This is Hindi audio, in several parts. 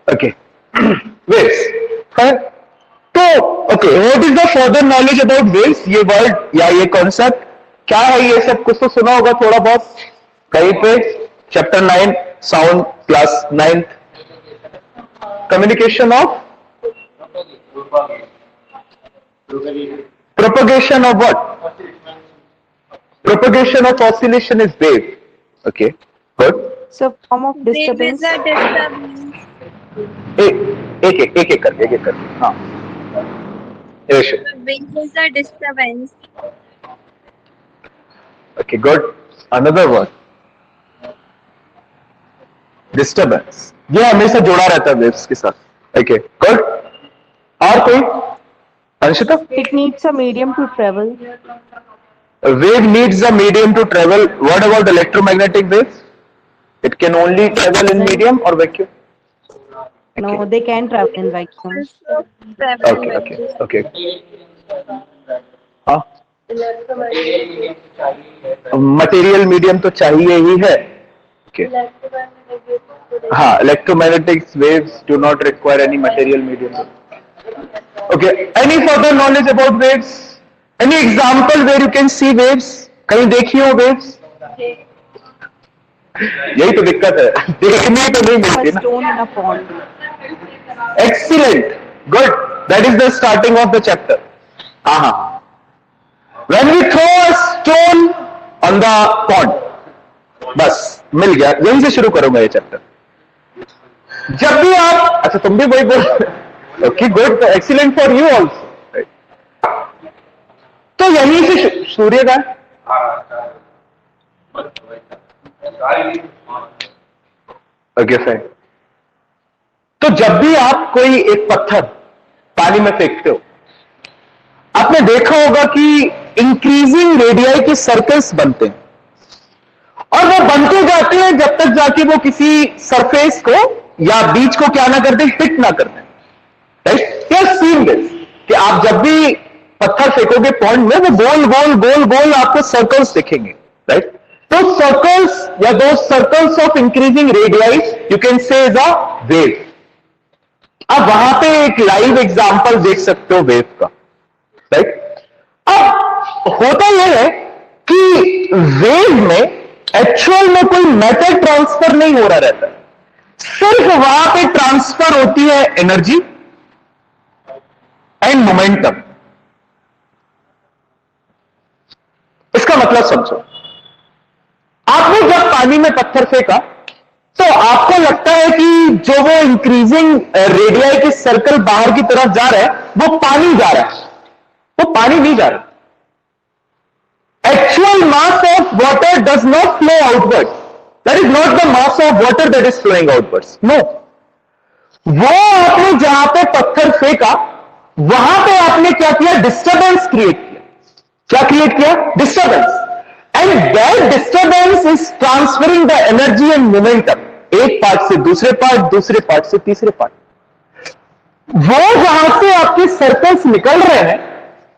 Okay. Waves. है? तो okay, what is the further knowledge about waves? ये वर्ड या ये कॉन्सेप्ट क्या है? ये सब कुछ तो सुना होगा थोड़ा बहुत कहीं पे। Chapter 9 sound class 9 communication of propagation of what? Propagation of oscillation is wave. Okay, good. So form of disturbance. Wave is a disturbance. एक करके हाँ Rachel. Wave is a disturbance. Okay, good. Another word. Disturbance. ये हमेशा जुड़ा रहता है वेव्स के साथ. Okay, good. और कोई? Anshita? It needs a medium to travel. A wave needs a medium to travel. What about electromagnetic waves? It can only travel in medium or vacuum? No, they can travel in vacuum. Also travel in Okay. vacuum. Okay. हाँ. मटेरियल मीडियम तो चाहिए ही है. Okay. हाँ, electromagnetic waves do not require any material medium. Okay. Any further knowledge about waves? Any example where you can see waves? कहीं देखी हो waves? यही तो दिक्कत है, देखने तो नहीं मिलती A ना. stone in a pond. Excellent. Good. That is the starting of the chapter. Aha. When we throw a stone on the pond, बस मिल गया. यहीं से शुरू करूंगा ये चैप्टर. जब भी आप, अच्छा तुम भी वही बोल. Okay, good. Excellent for you also. तो यहीं से सूर्य का ओके फाइन. तो जब भी आप कोई एक पत्थर पानी में फेंकते हो, आपने देखा होगा कि इंक्रीजिंग रेडियाई के सर्कल्स बनते हैं और वो बनते जाते हैं जब तक जाके वो किसी सरफेस को या बीच को क्या ना कर दे, हिट ना कर दे. Right? You have seen this कि आप जब भी पत्थर फेंकोगे पॉन्ड में, वो गोल गोल गोल गोल आपको सर्कल्स दिखेंगे. राइट? तो सर्कल्स या दो circles of increasing radii you can से इज अ वेव. अब वहां पे एक लाइव एग्जांपल देख सकते हो वेव का. राइट? अब होता यह है कि वेव में एक्चुअल में कोई मैटर ट्रांसफर नहीं हो रहा रहता है, सिर्फ वहां पे ट्रांसफर होती है एनर्जी एंड मोमेंटम. इसका मतलब समझो. आपने जब पानी में पत्थर फेंका तो आपको लगता है कि जो वो इंक्रीजिंग रेडियाई के सर्कल बाहर की तरफ जा रहा है, वो पानी जा रहा है. वो पानी नहीं जा रहा. Actual mass of water does not flow outward. That is not the mass of water that is flowing outwards. No. वो आपने जहां पे पत्थर फेंका, वहां पे आपने क्या किया? डिस्टर्बेंस क्रिएट किया. क्या क्रिएट किया? Disturbance. And that disturbance is transferring the energy and momentum एक पार्ट से दूसरे पार्ट, दूसरे पार्ट से तीसरे पार्ट. वो जहां से आपके सर्कल्स निकल रहे हैं,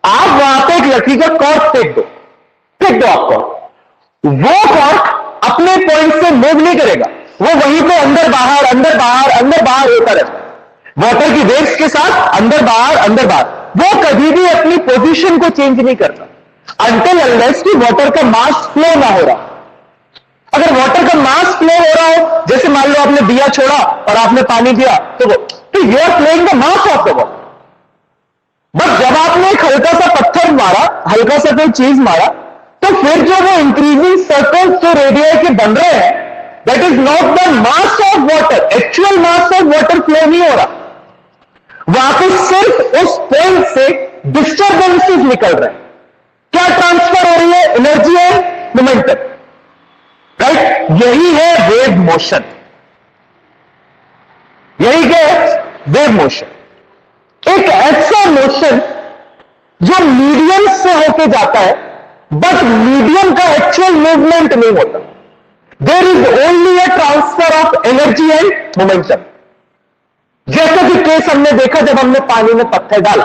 आप वहां पे एक लकड़ी का कॉर्क फेंक दो आपको. वो कॉर्क अपने पॉइंट से मूव नहीं करेगा, वो वहीं पे अंदर बाहर अंदर बाहर अंदर बाहर होता रहता है. वाटर की वेव्स के साथ अंदर बाहर अंदर बाहर. वो कभी भी अपनी पोजीशन को चेंज नहीं करता अनटिल अनलेस कि वाटर का मास फ्लो ना हो रहा. अगर वाटर का मास फ्लो हो रहा हो, जैसे मान लो आपने दिया छोड़ा और आपने पानी दिया, तो you are flowing the mass of the water. But जब आपने एक हल्का सा पत्थर मारा, हल्का सा कोई चीज मारा, तो फिर जो वो इंक्रीजिंग सर्कल्स जो रेडियाई के बन रहे हैं, that is not the mass of water. Actual mass of water flow नहीं हो रहा. वहां पे सिर्फ उस पॉइंट से डिस्टर्बेंसेस निकल रहे हैं. क्या ट्रांसफर हो रही है? एनर्जी है, मोमेंटम. राइट? यही है वेव मोशन. यही क्या है? Wave motion. एक ऐसा मोशन जो मीडियम से होके जाता है, बट मीडियम का एक्चुअल मूवमेंट नहीं होता. There is only a transfer of energy and momentum. जैसा कि केस हमने देखा जब हमने पानी में पत्थर डाला,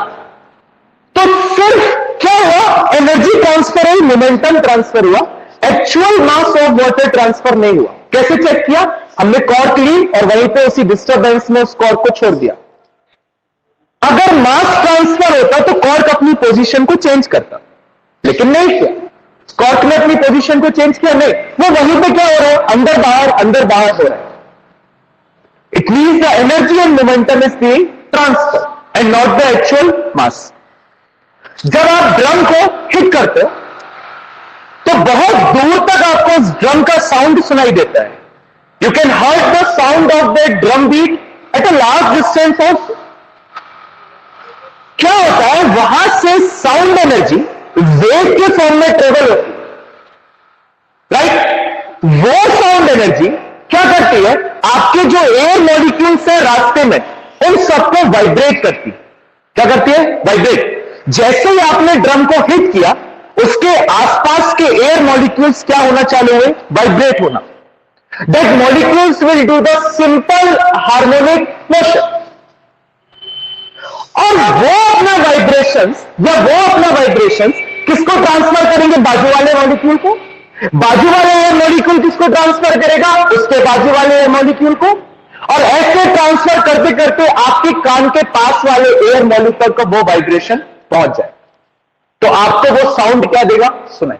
तो सिर्फ क्या हुआ? एनर्जी ट्रांसफर है, मोमेंटम ट्रांसफर हुआ, actual mass of water transfer नहीं हुआ। कैसे चेक किया? हमने कॉर्क ली और वहीं पे उसी डिस्टर्बेंस में उस कॉर्क को छोड़ दिया। अगर मास ट्रांसफर होता तो कॉर्क अपनी पोजीशन को चेंज करता, लेकिन नहीं किया। कॉर्क ने अपनी पोजीशन को चेंज किया नहीं, वो वहीं पे क्या हो रहा है, अंदर बाहर हो रहा है। It means the energy and momentum is being transfer and not the actual mass. जब आप ड्रम को हिट करते हो तो बहुत दूर तक आपको उस ड्रम का साउंड सुनाई देता है। You can heard the sound of the drum beat at a large distance of. क्या होता है, वहां से साउंड एनर्जी वेव के फॉर्म में ट्रेवल होती है, राइट? वो साउंड एनर्जी क्या करती है, आपके जो एयर मॉलिक्यूल्स है रास्ते में, उन सबको वाइब्रेट करती है। क्या करती है? वाइब्रेट। जैसे ही आपने ड्रम को हिट किया, उसके आसपास के एयर मॉलिक्यूल्स क्या होना चालू हुए? वाइब्रेट होना। That molecules will do the simple harmonic motion, और वो अपना वाइब्रेशंस किसको ट्रांसफर करेंगे? बाजू वाले मॉलिक्यूल को। बाजू वाले एयर मॉलिक्यूल किसको ट्रांसफर करेगा? उसके बाजू वाले एयर मॉलिक्यूल को। और ऐसे ट्रांसफर करते करते आपके कान के पास वाले एयर मॉलिक्यूल को वो वाइब्रेशन पहुंच जाए, तो आपको वो साउंड क्या देगा? सुनाई।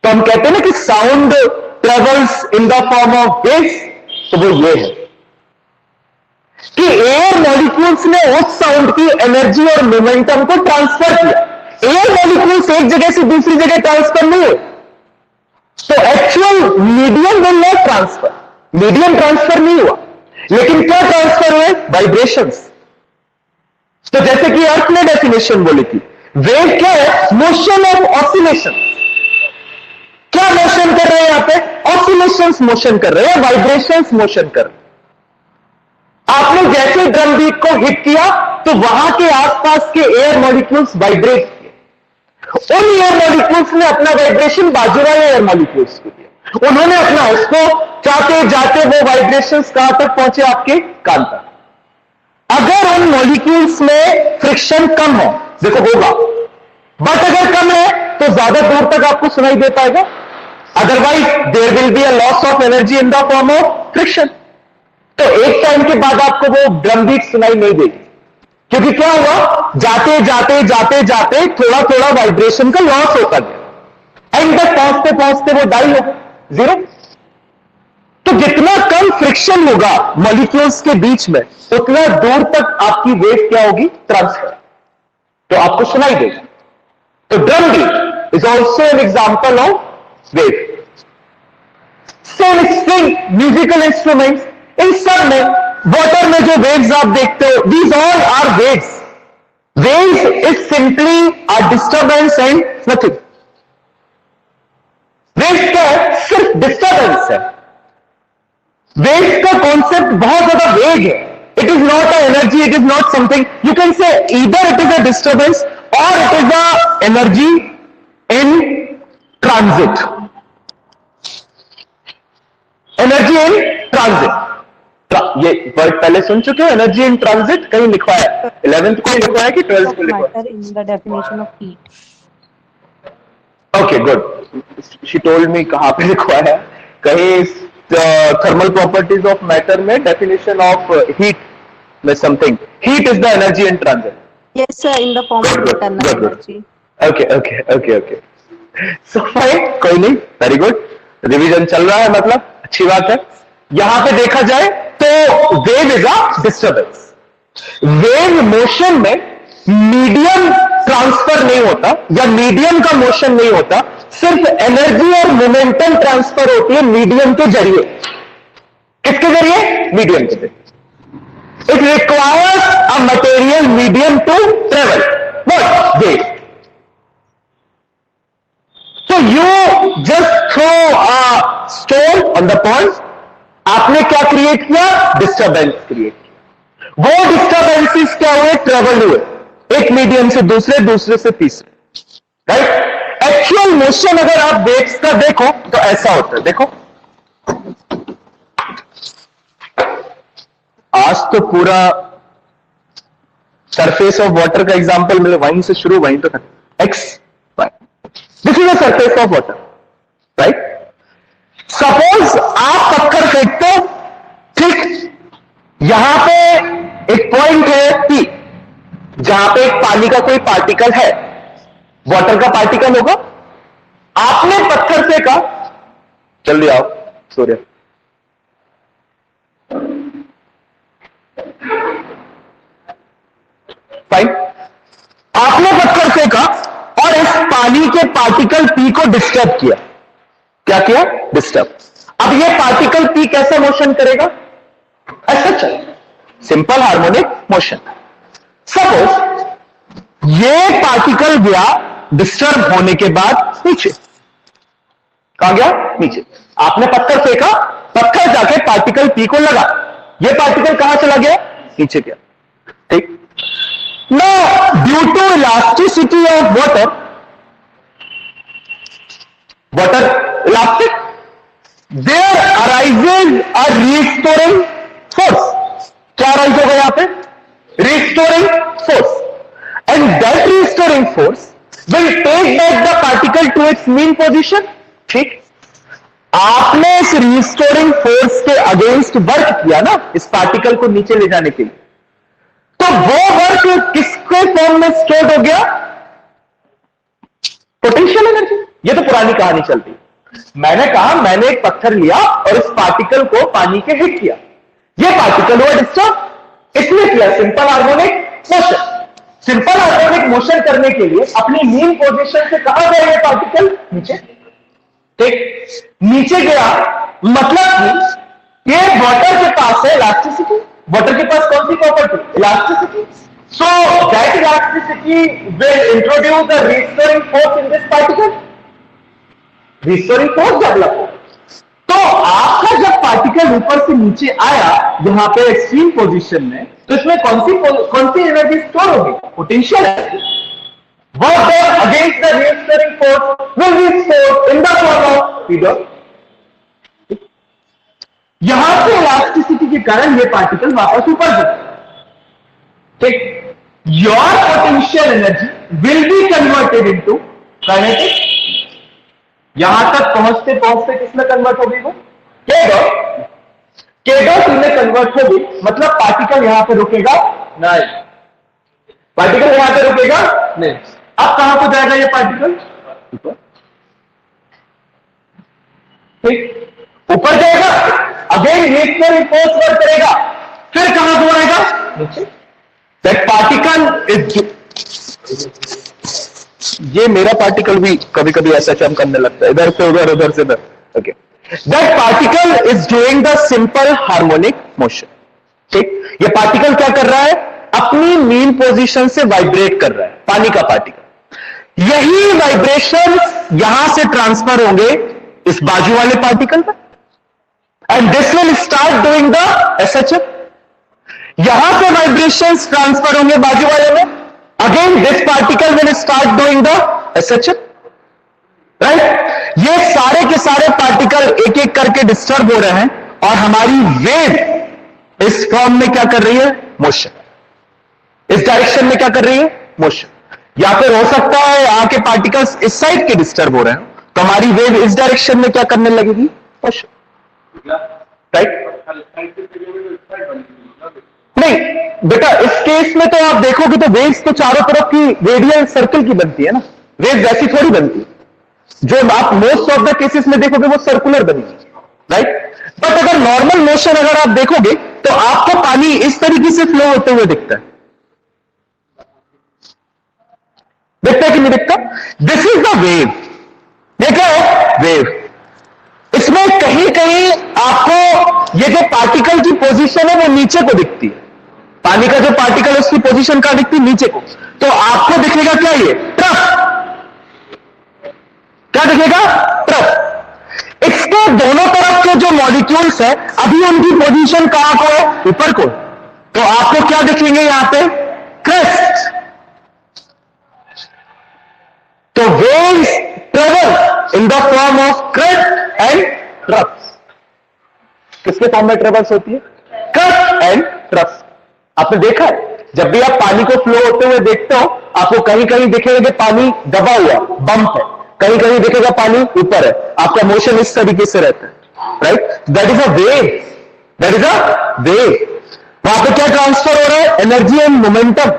तो हम कहते हैं ना कि sound travels in the form of waves, तो वो ये है कि एयर मॉलिक्यूल्स ने उस साउंड की एनर्जी और मोमेंटम को ट्रांसफर किया। एयर मॉलिक्यूल्स एक जगह से दूसरी जगह ट्रांसफर नहीं हुए, तो actual medium will not transfer, medium transfer नहीं हुआ, लेकिन क्या ट्रांसफर हुए? वाइब्रेशंस। तो जैसे कि अर्थ ने डेफिनेशन बोली थी, वेव क्या है? Motion of oscillation. क्या मोशन कर रहे हैं यहां पे? ऑसिलेशंस मोशन कर रहे हैं, वाइब्रेशंस मोशन कर रहे हैं। आपने जैसे ड्रम बीट को हिट किया तो वहां के आसपास के एयर मॉलिक्यूल्स वाइब्रेट किए। उन एयर मॉलिक्यूल्स ने अपना वाइब्रेशन बाजू वाले एयर मॉलिक्यूल्स को दिया। उन्होंने अपना, उसको जाते जाते वो वाइब्रेशंस कहां तक पहुंचे? आपके कान तक। अगर उन मॉलिक्यूल्स में फ्रिक्शन कम है, देखो होगा, बट अगर कम है तो ज्यादा दूर तक आपको सुनाई दे पाएगा। Otherwise there will be a loss of energy in the form of friction. तो एक टाइम के बाद आपको वो ड्रम बीट सुनाई नहीं देगी, क्योंकि क्या हुआ? जाते जाते थोड़ा थोड़ा वाइब्रेशन का लॉस होता गया, एंड तक पहुंचते पहुंचते वो डाई हो गया, जीरो। तो जितना कम फ्रिक्शन होगा मॉलिक्यूल्स के बीच में, उतना दूर तक आपकी वेव क्या होगी? ट्रांसफर, तो आपको सुनाई देगा। तो drum beat is also an example of wave. Same string, musical instruments, इन सब में, वाटर में जो वेव्स आप देखते हो, these all are waves. Waves is simply a disturbance and nothing. Waves क्या है? सिर्फ डिस्टर्बेंस है। वेव्स का कॉन्सेप्ट बहुत ज्यादा वेग है। It is not a energy, it is not something, you can say either it is a disturbance और it is a energy in transit. Energy in transit, ये वर्ड पहले सुन चुके हो? एनर्जी इन ट्रांजिट कहीं लिखवा है? 11th को लिखवा है कि 12th को लिखवा है? Matter in the definition of heat. Okay good, she told me कहां पे लिखवा है। कहीं थर्मल प्रॉपर्टीज ऑफ मैटर में डेफिनेशन ऑफ हीट में something, heat is the energy in transit. Yes, sir, in the form of Good, internal good, good. energy. Okay so fine, कोई नहीं, वेरी गुड, रिवीजन चल रहा है, मतलब अच्छी बात है। यहां पे देखा जाए तो wave is a disturbance. Wave motion में मीडियम ट्रांसफर नहीं होता, या मीडियम का मोशन नहीं होता, सिर्फ एनर्जी और मोमेंटम ट्रांसफर होती है मीडियम के जरिए। किसके जरिए? मीडियम के जरिए। It requires a material medium to travel, what? Wave. So you just throw a stone on the pond, आपने क्या क्रिएट किया? डिस्टर्बेंस क्रिएट किया। वो डिस्टर्बेंसेस क्या हुए? ट्रेवल हुए, एक मीडियम से दूसरे, दूसरे से तीसरे, राइट? एक्चुअल मोशन अगर आप वेव्स का देखो तो ऐसा होता है, देखो आज तो पूरा सरफेस ऑफ वाटर का एग्जांपल मिले, वहीं से शुरू वहीं तो x surface of water, right? Suppose आप पत्थर फेंकते हो, ठीक, यहां पे एक पॉइंट है P, जहां पे एक पानी का कोई पार्टिकल है, वाटर का पार्टिकल होगा, आपने पत्थर फेंका, जल्दी आओ सूर्य, फाइन, आपने पत्थर फेंका और इस पानी के पार्टिकल P को डिस्टर्ब किया। क्या किया? डिस्टर्ब। अब ये पार्टिकल P कैसा मोशन करेगा? ऐसा चलेगा, सिंपल हार्मोनिक मोशन। सपोज ये पार्टिकल गया डिस्टर्ब होने के बाद नीचे, कहां गया? नीचे। आपने पत्थर फेंका, पत्थर जाके पार्टिकल P को लगा, ये पार्टिकल कहां चला गया? नीचे गया, ठीक। Now, due to elasticity of water elastic, there arises a restoring force. क्या अराइज होगा यहां पे? Restoring force. And that restoring force will take back the particle to its mean position. ठीक? आपने इस रिस्टोरिंग फोर्स के अगेंस्ट वर्क किया ना, इस पार्टिकल को नीचे ले जाने के लिए, तो वो वर्क किसके फॉर्म में स्टोर हो गया? Potential energy. ये तो पुरानी कहानी चलती है। मैंने कहा मैंने एक पत्थर लिया और इस पार्टिकल को पानी के हिट किया, ये पार्टिकल हुआ डिस्टर्ब, इसने किया simple harmonic motion. Simple harmonic motion करने के लिए अपनी मीन पोजीशन से कहां गया ये पार्टिकल? नीचे, ठीक। नीचे गया मतलब कि ये वाटर के पास है इलास्टिसिटी, वाटर के पास कौन सी property? Elasticity. So that elasticity will introduce the restoring force in this particle, restoring force develop हो। तो आपका जब पार्टिकल ऊपर से नीचे आया यहां पे एक्सट्रीम पोजीशन में, तो इसमें कौन सी एनर्जी स्टोर होगी? Potential energy. Work done against the restoring force will be stored in the form of figure. यहां से इलास्टिसिटी के कारण ये पार्टिकल वापस ऊपर जाता, ठीक। Your potential energy will be converted into kinetic. यहां तक पहुंचते पहुंचते किसमें कन्वर्ट होगी वो? K डॉट में कन्वर्ट होगी, मतलब पार्टिकल यहां पे रुकेगा नहीं, पार्टिकल यहां पे रुकेगा नहीं। अब कहां को जाएगा ये पार्टिकल? ऊपर, ठीक, ऊपर जाएगा, अगेन रिस्टोरिंग फोर्स वर्क करेगा, फिर कहां को आएगा? नीचे। दैट पार्टिकल इज, ये मेरा पार्टिकल भी कभी कभी ऐसा चम करने लगता है, इधर से उधर, उधर से इधर, okay. That particle is doing the simple harmonic motion, ठीक। ये पार्टिकल क्या कर रहा है? अपनी मीन पोजीशन से वाइब्रेट कर रहा है, पानी का पार्टिकल। यही वाइब्रेशन यहां से ट्रांसफर होंगे इस बाजू वाले पार्टिकल पर, and this will start doing the SHF. यहां से वाइब्रेशंस ट्रांसफर होंगे बाजू वाले में, again this particle will start doing the SHF, right. ये सारे के सारे पार्टिकल एक एक करके डिस्टर्ब हो रहे हैं और हमारी वेव इस फॉर्म में क्या कर रही है? मोशन। इस डायरेक्शन में क्या कर रही है? मोशन। या फिर हो सकता है यहां के पार्टिकल्स इस साइड के डिस्टर्ब हो रहे हैं, तो हमारी वेव इस डायरेक्शन में क्या करने लगेगी? Motion, right. नहीं बेटा, इस केस में तो आप देखोगे तो वेव्स तो चारों तरफ की रेडियल सर्कल की बनती है ना, वेव वैसी थोड़ी बनती है। जो आप मोस्ट ऑफ द केसेस में देखोगे वो सर्कुलर बनेगी, राइट। बट अगर नॉर्मल मोशन अगर आप देखोगे तो आपको पानी इस तरीके से फ्लो होते हुए दिखता है, दिखता है कि नहीं दिखता? This is the wave. देखो वेव, इसमें कहीं कहीं आपको ये जो पार्टिकल की पोजीशन है वो नीचे को दिखती है, पानी का जो पार्टिकल है उसकी पोजीशन कहां दिखती है? नीचे को। तो आपको दिखेगा क्या? ये ट्रफ। क्या दिखेगा? ट्रफ। इसके दोनों तरफ के जो मॉलिक्यूल्स है अभी उनकी पोजीशन कहां को है? ऊपर को। तो आपको क्या दिखेंगे यहां पे? क्रेस्ट। तो waves travel in the form of crest and troughs. किसके फॉर्म में ट्रेवल्स होती है? Crest and troughs. आपने देखा है जब भी आप पानी को फ्लो होते हुए देखते हो, आपको कहीं कहीं दिखेगा कि पानी दबा हुआ, बम्प है, कहीं कहीं दिखेगा पानी ऊपर है, आपका मोशन इस तरीके से रहता है, right? That is a wave, that is a wave. वहां पे क्या ट्रांसफर हो रहा है? Energy and momentum,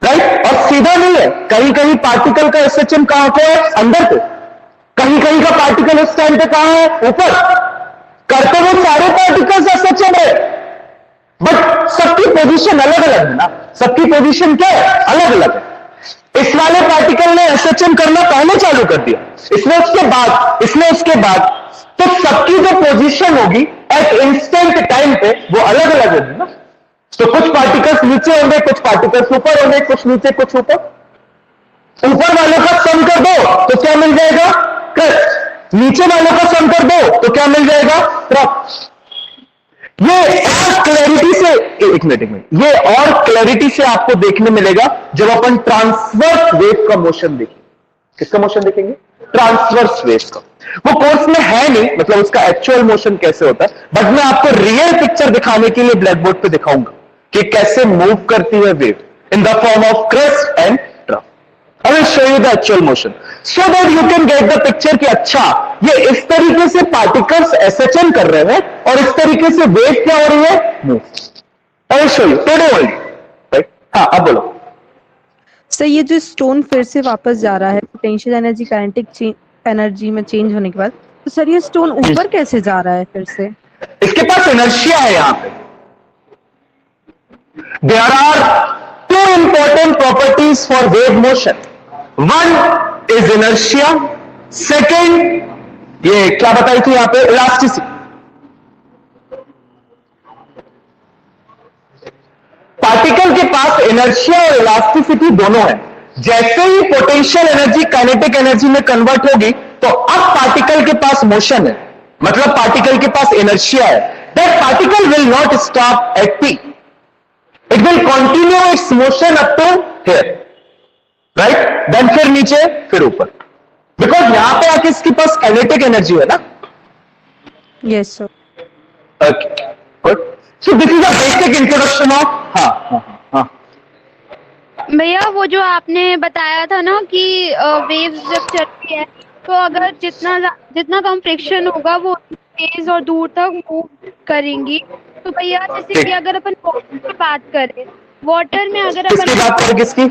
right? और सीधा नहीं है, कहीं कहीं पार्टिकल का एसएचएम कहां को है? अंदर को। कहीं कहीं का पार्टिकल उस टाइम पे कहां है? ऊपर। करते हुए सारे पार्टिकल्स एसएचएम है, बट सबकी पोजीशन अलग अलग है ना, सबकी पोजीशन क्या है? अलग अलग है। इस वाले पार्टिकल ने एसएचएम करना पहले चालू कर दिया, इसने उसके बाद, तो सबकी जो पोजीशन होगी एट इंस्टेंट टाइम पे वो अलग अलग होगी ना। तो कुछ पार्टिकल्स नीचे होंगे, कुछ पार्टिकल्स ऊपर होंगे, कुछ नीचे कुछ ऊपर। ऊपर वालों का सम कर दो तो क्या मिल जाएगा? क्रस्ट। नीचे वालों का सम कर दो तो क्या मिल जाएगा? ट्रफ। ये और क्लैरिटी से एक मिनट, ये और क्लैरिटी से आपको देखने मिलेगा जब अपन ट्रांसवर्स वेव का मोशन देखेंगे। किसका मोशन देखेंगे? ट्रांसवर्स वेव का। वो कोर्स में है नहीं, मतलब उसका एक्चुअल मोशन कैसे होता है, बट मैं आपको रियल पिक्चर दिखाने के लिए ब्लैक बोर्ड पे दिखाऊंगा कि कैसे मूव करती है wave in the form of crest and trough. I will show you the actual motion so that you can get the picture कि अच्छा ये इस तरीके से पार्टिकल्स एसएचएम कर रहे हैं और इस तरीके से वेव क्या हो रही है? Move. I will show you today only, right? हाँ, अब बोलो। सर ये जो स्टोन फिर से वापस जा रहा है पोटेंशियल एनर्जी काइनेटिक एनर्जी में चेंज होने के बाद, तो सर ये स्टोन ऊपर कैसे जा रहा है फिर से? इसके पास इनर्शिया है यहां पे। There are two important properties for wave motion. One is inertia, second ये क्या बताई थी यहां पे? इलास्टिसिटी। पार्टिकल के पास इनर्शिया और इलास्टिसिटी दोनों है। जैसे ही पोटेंशियल एनर्जी काइनेटिक एनर्जी में कन्वर्ट होगी तो अब पार्टिकल के पास मोशन है, मतलब पार्टिकल के पास इनर्शिया है। That particle will not stop at P, it will continue its motion up to here, right? Then फिर नीचे फिर ऊपर, बिकॉज यहां पे आके इसके पास काइनेटिक एनर्जी है ना। Yes sir. Okay, good. So this is a basic introduction of हाँ। भैया वो जो आपने बताया था ना कि वेव्स जब चलती है तो अगर जितना कम फ्रिक्शन होगा वो तेज और दूर तक मूव करेंगी। तो भैया जैसे कि अगर अपन वाटर की बात करें, वाटर में अगर किसकी बात करें?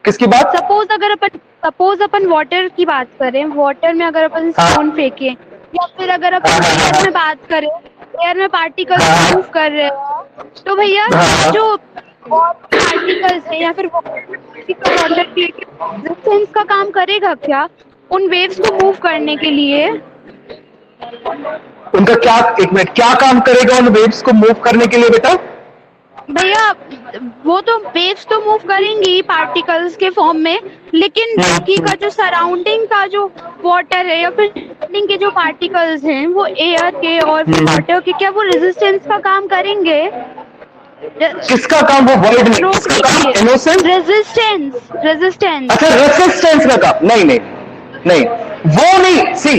किसकी बात? सपोज अपन वाटर की बात करें, वाटर में अगर अपन स्टोन फेंकें या फिर अगर अपन एयर में बात करें, एयर में पार्टिकल्स मूव कर रहे हैं, तो भैया जो पार्टिकल्स है या फिर वाटर की रेजिस्टेंस का काम करेगा क्या उन वेव्स को मूव करने के लिए? उनका क्या, एक मिनट, क्या काम करेगा उन वेव्स को मूव करने के लिए बेटा? भैया वो तो वेव्स तो मूव करेंगी पार्टिकल्स के फॉर्म में, लेकिन बाकी का जो सराउंडिंग का जो वाटर है या फिर सराउंडिंग के जो पार्टिकल्स हैं वो एयर के और वाटर के, क्या वो रेजिस्टेंस का काम करेंगे? किसका काम? वो वर्ड नहीं, किसका काम? इनोसेंस? रेजिस्टेंस। अच्छा, रेजिस्टेंस का काम? नहीं, वो नहीं। See,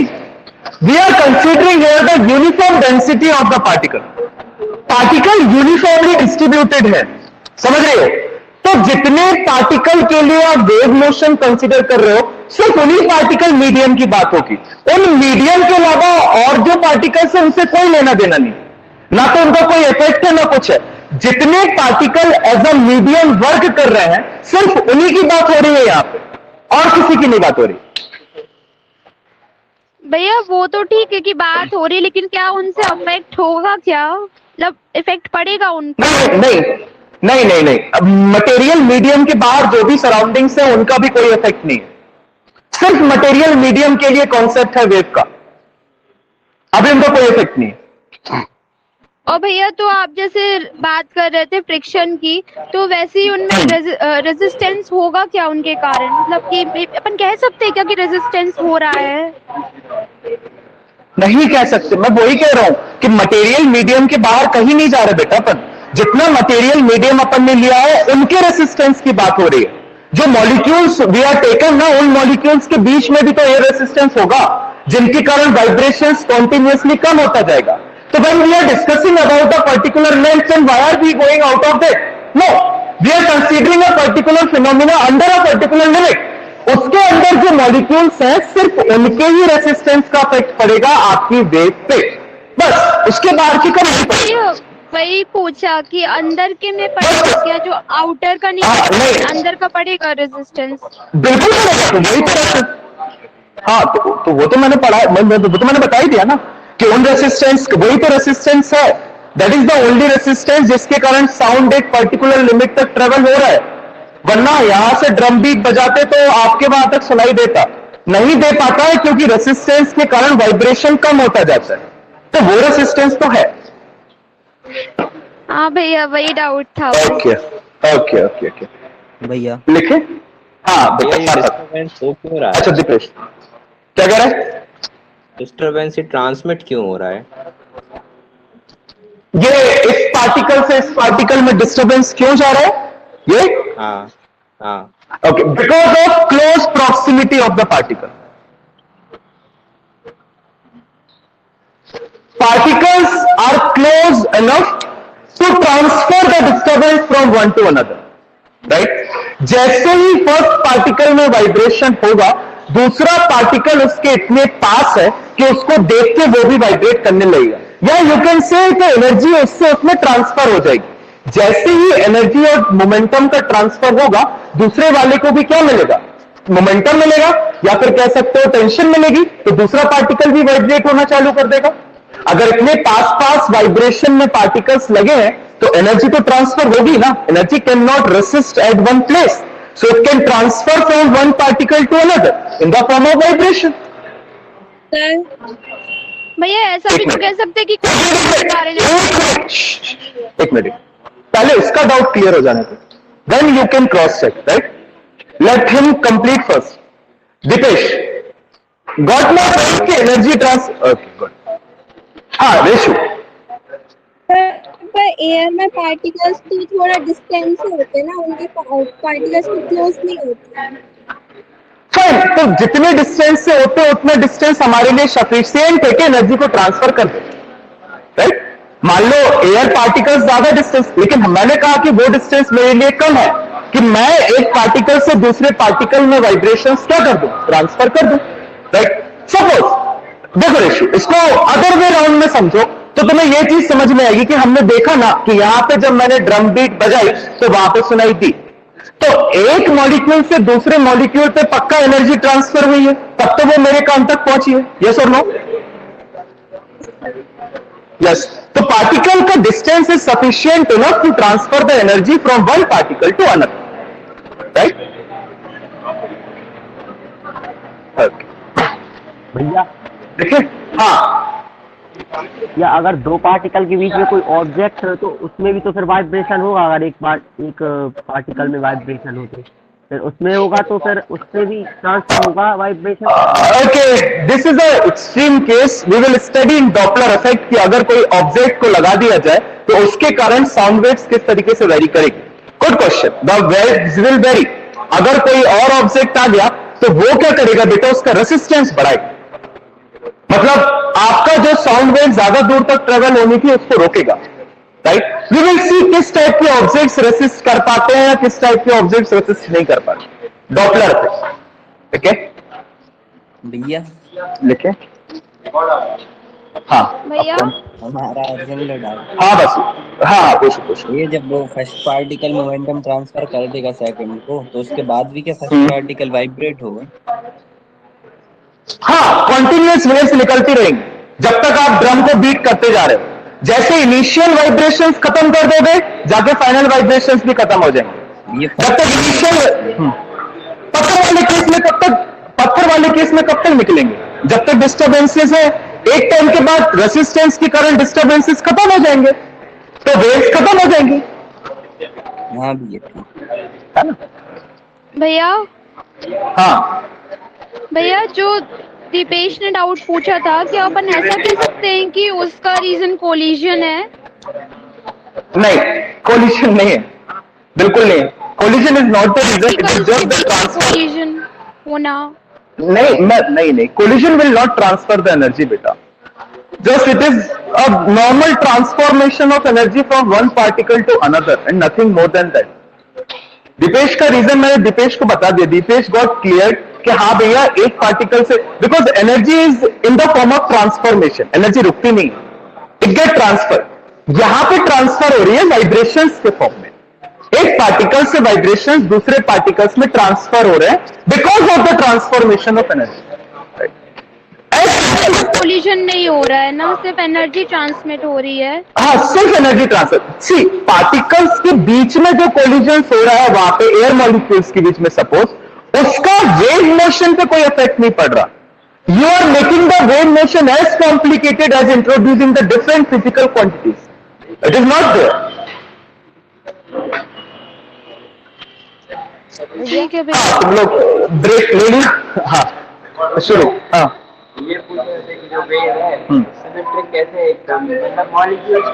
we are considering here the uniform density of the particle uniformly distributed है, समझ रहे हो? तो जितने पार्टिकल के लिए आप वेव मोशन कंसीडर कर रहे हो सिर्फ उन्हीं पार्टिकल मीडियम की बात होगी। उन मीडियम के अलावा और जो पार्टिकल्स है उनसे कोई लेना देना नहीं, ना तो उनका कोई इफेक्ट है ना कुछ है। जितने particle as a medium work कर रहे हैं सिर्फ उन्हीं की बात हो रही है यहां पे, और किसी की नहीं बात हो रही। भैया वो तो ठीक है कि बात हो रही, लेकिन क्या उनसे अफेक्ट होगा? क्या मतलब इफेक्ट पड़ेगा उनका? नहीं। अब मटेरियल मीडियम के बाहर जो भी सराउंडिंग्स है उनका भी कोई इफेक्ट नहीं है। सिर्फ मटेरियल मीडियम के लिए कॉन्सेप्ट है वेव का, अभी उनका कोई इफेक्ट नहीं है। और भैया तो आप जैसे बात कर रहे थे फ्रिक्शन की, तो वैसे ही उनमें रेजिस्टेंस होगा क्या उनके कारण? मतलब कि अपन कह सकते हैं क्या कि रेजिस्टेंस हो रहा है? नहीं कह सकते, मैं वही कह रहा हूं कि मटेरियल मीडियम के बाहर कहीं नहीं जा रहे बेटा। अपन जितना मटेरियल मीडियम अपन ने लिया है उनके रेसिस्टेंस की बात हो रही है। जो मॉलिक्यूल्स वी आर टेकन ना, उन मॉलिक्यूल्स के बीच में भी तो एयर रेसिस्टेंस होगा, जिनके कारण वाइब्रेशन कॉन्टिन्यूअसली कम होता जाएगा। So when we are discussing about a particular length, then why are we going out of that? No, we are considering a particular phenomena under a particular limit. उसके अंदर जो मॉलिक्यूल्स हैं सिर्फ उनके ही रेसिस्टेंस का इफेक्ट पड़ेगा आपकी वेव पे, बस उसके बाहर की का नहीं पड़ेगा। वही पूछा कि अंदर के में पड़ेगा क्या, जो आउटर का नहीं हाँ, पड़ेगा, नहीं। अंदर का पड़ेगा रेजिस्टेंस। बिल्कुल पड़ेगा, तो वही तो हाँ तो वो तो मैंने पढ़ा, वो तो मैंने बता ही दिया ना कि उन रेसिस्टेंस, वही तो रेसिस्टेंस है, that is the only resistance जिसके कारण साउंड एक पर्टिकुलर लिमिट तक ट्रेवल हो रहा है। वरना यहां से ड्रम बीट बजाते तो आपके वहां तक सुनाई देता, नहीं दे पाता है क्योंकि रेसिस्टेंस के कारण वाइब्रेशन कम होता जाता है, तो वो रेसिस्टेंस तो है। हाँ भैया वही डाउट था। ओके ओके ओके ओके भैया लिखे। हाँ भैया ये बेटा, डिस्टरबेंस हो क्यों रहा अच्छा है? दीपेश क्या कह रहा है? डिस्टरबेंस ही ट्रांसमिट क्यों हो रहा है? ये इस पार्टिकल से इस पार्टिकल में डिस्टरबेंस क्यों जा रहा है ये? हाँ हाँ okay, because of close proximity of the particle. particles are close enough to transfer the disturbance from one to another, right? जैसे ही फर्स्ट पार्टिकल में वाइब्रेशन होगा, दूसरा पार्टिकल उसके इतने पास है कि उसको देख के वो भी वाइब्रेट करने लगेगा, या यू कैन से एनर्जी उससे उसमें ट्रांसफर हो जाएगी। जैसे ही एनर्जी और मोमेंटम का ट्रांसफर होगा, दूसरे वाले को भी क्या मिलेगा? मोमेंटम मिलेगा, या फिर कह सकते हो टेंशन मिलेगी, तो दूसरा पार्टिकल भी वाइब्रेट होना चालू कर देगा। अगर इतने पास पास वाइब्रेशन में पार्टिकल्स लगे हैं तो एनर्जी तो ट्रांसफर होगी ना। Energy can not resist at one place, so it can transfer from one particle to another in the form of vibration. भैया ऐसा भी तो कह सकते कि एक मिनट, पहले इसका डाउट क्लियर हो जाने दो, then you can cross check, right? Let him complete first. Deepesh got my point की एनर्जी ट्रांसफर, ओके गुड। हाँ रेशु, पर एयर में पार्टिकल्स तो थोड़ा डिस्टेंस से होते हैं ना, उनके पार्टिकल्स तो क्लोज नहीं होते हैं। फाइन, तो जितने डिस्टेंस से होते हैं उतना डिस्टेंस हमारे लिए सफिशिएंट है कि एनर्जी को ट्रांसफर कर दे, राइट? मान लो एयर पार्टिकल्स ज्यादा डिस्टेंस, लेकिन मैंने कहा कि वो डिस्टेंस मेरे लिए कम है कि मैं एक पार्टिकल से दूसरे पार्टिकल में वाइब्रेशंस क्या कर दूं? ट्रांसफर कर दूं, राइट? सपोज देखो रेशु, इसको अदर वे राउंड में समझो तो तुम्हें यह चीज समझ में आएगी कि हमने देखा ना कि यहां पे जब मैंने ड्रम बीट बजाई तो वहां पे सुनाई दी, तो एक मॉलिक्यूल से दूसरे मॉलिक्यूल पे पक्का एनर्जी ट्रांसफर हुई है, तब तो वो मेरे कान तक पहुंची है। यस और नो? यस। तो पार्टिकल का distance is sufficient enough to transfer the energy from one particle to another, right? भैया देखिए, हाँ या अगर दो पार्टिकल के बीच में कोई ऑब्जेक्ट है तो उसमें भी तो फिर वाइब्रेशन होगा। अगर एक पार्टिकल में वाइब्रेशन हो तो फिर उसमें होगा, तो फिर उससे भी ट्रांसफर होगा vibration. Okay, this is a extreme case, we will study in Doppler effect कि अगर कोई ऑब्जेक्ट को लगा दिया जाए तो उसके कारण साउंड वेव्स किस तरीके से वेरी करेगी। Good question. The waves will very. अगर कोई और ऑब्जेक्ट आ गया तो वो क्या करेगा बेटा? उसका रेसिस्टेंस बढ़ाएगा, मतलब आपका जो साउंड वेव ज्यादा दूर तक ट्रेवल होने की उसको रोकेगा, राइट? वी विल सी किस टाइप के ऑब्जेक्ट्स रेसिस्ट कर पाते हैं या किस टाइप के ऑब्जेक्ट्स रेसिस्ट नहीं कर पाते डॉपलर पे, ठीक है? भैया लिखे। हाँ भैया हमारा अर्जेंट डाउट, हाँ बस हाँ पूछो। ये जब वो फर्स्ट पार्टिकल मोमेंटम ट्रांसफर कर देगा सेकंड को, तो उसके बाद भी क्या फर्स्ट पार्टिकल वाइब्रेट होगा? हाँ, कॉन्टिन्यूअस वेव्स निकलती रहेंगी जब तक आप ड्रम को बीट करते जा रहे हो। जैसे इनिशियल वाइब्रेशंस खत्म कर दोगे, जाके फाइनल वाइब्रेशंस भी खत्म हो जाएंगे। ये जब तक इनिशियल पत्थर वाले केस में कब तक निकलेंगे? जब तक डिस्टर्बेंसेस है। एक टाइम के बाद रेसिस्टेंस के कारण डिस्टर्बेंसेस खत्म हो जाएंगे, तो वेव्स खत्म हो जाएंगी, हाँ भैया है ना? भैया हाँ भैया जो दीपेश ने डाउट पूछा था, क्या अपन ऐसा कह सकते हैं कि उसका रीजन कोलिजन है? नहीं, कोलिजन नहीं है, बिल्कुल नहीं। Collision is not the reason, it is just the transfer. Collision होना नहीं, collision will not transfer the energy बेटा, just it is a normal transformation of energy from one particle to another and nothing more than that. Deepesh का रीजन मैंने दीपेश को बता दिया. दीपेश गॉट क्लियर कि हाँ भैया एक पार्टिकल से, because energy is in the form of transformation, energy रुकती नहीं, इट गेट ट्रांसफर. यहां पे ट्रांसफर हो रही है वाइब्रेशंस के फॉर्म में. एक पार्टिकल से वाइब्रेशंस दूसरे पार्टिकल्स में ट्रांसफर हो रहे हैं because of the transformation of energy. Collision नहीं हो रहा है ना, सिर्फ एनर्जी ट्रांसमिट हो रही है. हाँ, सिर्फ एनर्जी ट्रांसफर. सी, पार्टिकल्स के बीच में जो कोलिजन हो रहा है वहां पे एयर मॉलिक्यूल्स के बीच में, सपोज, उसका वेव मोशन पे कोई इफेक्ट नहीं पड़ रहा. You are making the wave motion as complicated as introducing the different physical quantities. It is not there. ठीक है भैया. तुम लोग ब्रेक ले लिया. हाँ, शुरू. हाँ, ये पूछ रहे थे कि जो वेव है सिमेट्रिक कैसे, एकदम मतलब मॉलिक्यूल्स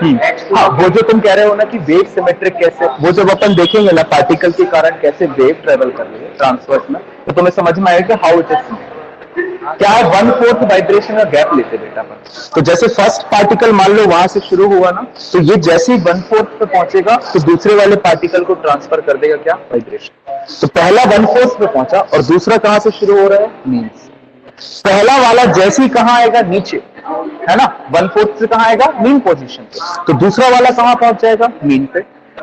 ठीक है. हाँ, वो जो तुम कह रहे हो ना कि वेव सिमेट्रिक कैसे, वो जब अपन देखेंगे ना पार्टिकल के कारण कैसे वेव ट्रेवल कर रही है ट्रांसवर्स में, तो तुम्हें समझ में आएगा हाउ इट इज. क्या है, 1/4 वाइब्रेशन का गैप लेते बेटा पर. तो जैसे फर्स्ट पार्टिकल मान लो वहां से शुरू हुआ ना, तो ये जैसे ही 1/4 पे पहुंचेगा तो दूसरे वाले पार्टिकल को ट्रांसफर कर देगा क्या, वाइब्रेशन. तो पहला 1/4 पे पहुंचा और दूसरा कहां से शुरू हो रहा है, मीन. पहला वाला जैसे ही कहां आएगा, नीचे, है ना, 1/4 से कहां आएगा, मीन पोजीशन पे. तो दूसरा वाला कहां पहुंच जाएगा, मीन पे.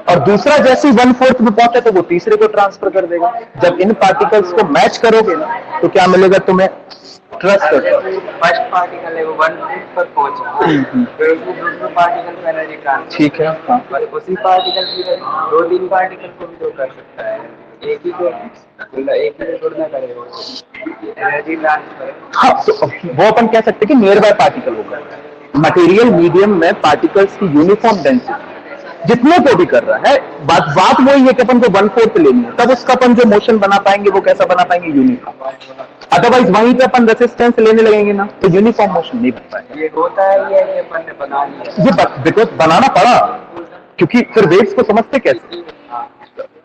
और दूसरा जैसे ही 1/4 में पहुंचा तो वो तीसरे को ट्रांसफर कर देगा. जब इन पार्टिकल्स को मैच करोगे ना तो क्या मिलेगा तुम्हें, ट्रस्ट करो. फर्स्ट पार्टिकल है वो 1/4 पर पहुंचा, फिर उसमें दूसरे पार्टिकल का एनर्जी ट्रांसफर. ठीक है. हाँ, पर उसी पार्टिकल की 2-3 पार्टिकल को भी तो कर सकता है. एक ही को मतलब एक ही को ना करेगा एनर्जी ट्रांसफर. हाँ, तो वो अपन कह सकते हैं कि नियर बाय पार्टिकल होगा. मटेरियल मीडियम में पार्टिकल्स की यूनिफॉर्म डेंसिटी जितने को भी कर रहा है, बात वही है कि अपन को 1/4 लेनी है, तब उसका अपन जो मोशन बना पाएंगे वो कैसा बना पाएंगे, यूनिफॉर्म. अदरवाइज वहीं पे अपन रेसिस्टेंस लेने लगेंगे ना तो यूनिफॉर्म मोशन नहीं बन पाएगा. ये होता है ये अपन ने बना लिया. ये बिकॉज बनाना पड़ा, क्योंकि फिर वेव्स को समझते कैसे.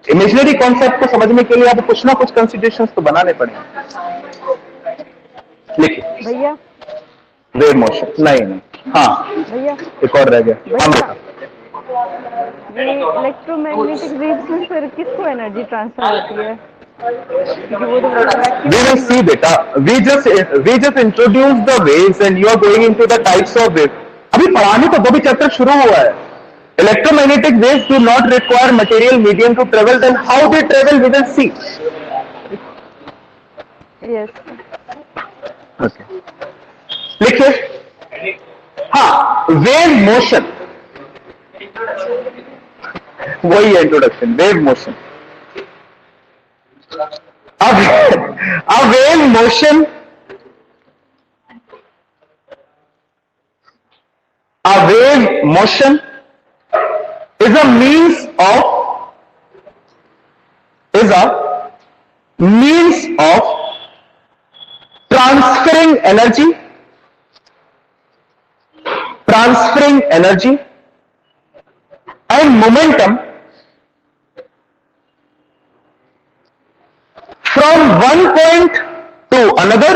इमेजिनरी कॉन्सेप्ट को समझने के लिए आपको कुछ ना कुछ कंसिडरेशंस तो बनाने पड़ेंगे. लिखिए भैया वेव मोशन. नहीं. हाँ, भैया एक और रह गया. हम बता. ये इलेक्ट्रोमैग्नेटिक वेव्स में फिर किसको एनर्जी ट्रांसफर होती है, क्योंकि वो तो We will see, beta. We just introduced the waves and you are going into the types of waves. अभी पढ़ाने तो 2 चैप्टर शुरू हुआ है. Electromagnetic waves do not require material medium to travel. Then how they travel we will see. Yes. Okay. लिखिए. हाँ, वेव मोशन, वही है introduction, wave motion. A wave motion is a means of transferring energy and momentum from one point to another,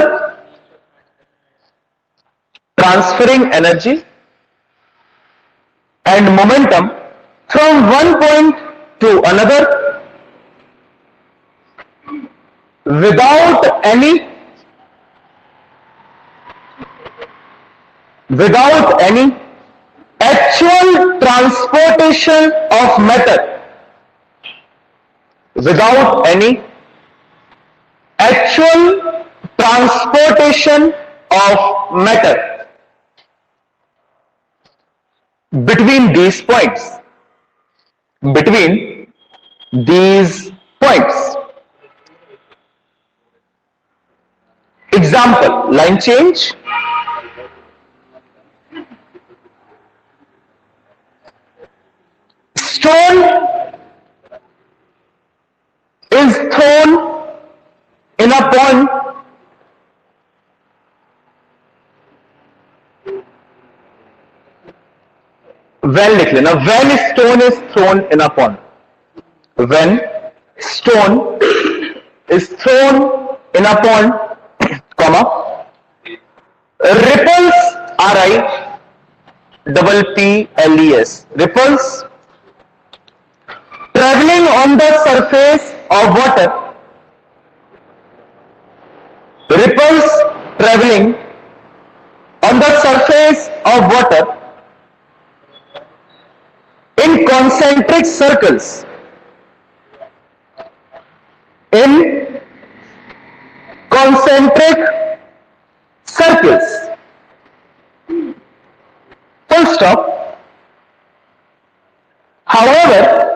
transferring energy and momentum from one point to another without any actual transportation of matter, without any actual transportation of matter between these points. Example, line change. Stone is thrown in a pond. When लिख लेना, when stone is thrown in a pond. When stone is thrown in a pond, comma, ripples, RIPPLES, ripples traveling on the surface of water, ripples traveling on the surface of water in concentric circles, in concentric circles, full stop. However,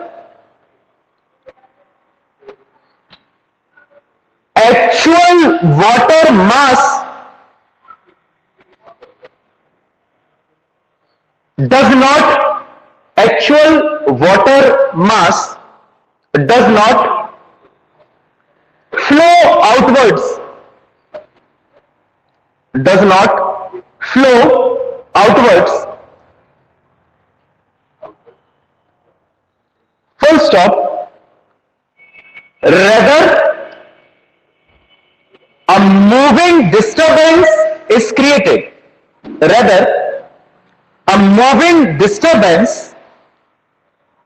actual water mass does not flow outwards, does not flow outwards, full stop. Rather, a moving disturbance is created. Rather, a moving disturbance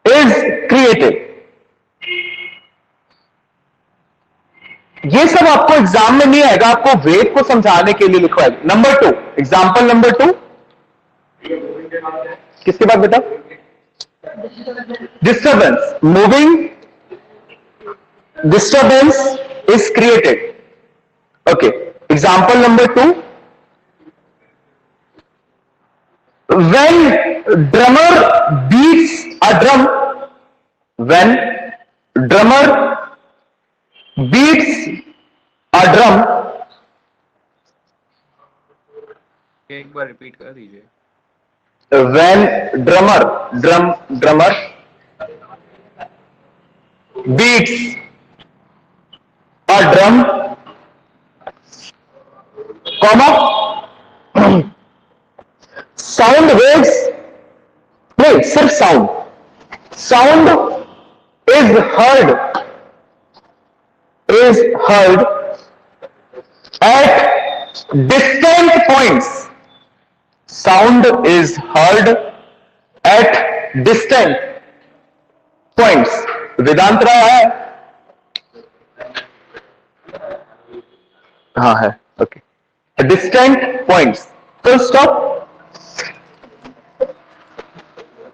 is created. ये सब आपको एग्जाम में नहीं आएगा, आपको वेव को समझाने के लिए लिखवा है. नंबर 2, एग्जाम्पल नंबर 2, किसके बाद बेटा? Disturbance, moving disturbance is created. Okay, example number 2, when drummer beats a drum, when drummer beats a drum, एक बार रिपीट कर दीजिए. when drummer beats a drum, comma, sound waves, नहीं सिर्फ sound is heard at distant points. Sound is heard at distant points. वेदांतरा है? हाँ है. Okay, distant points, full stop.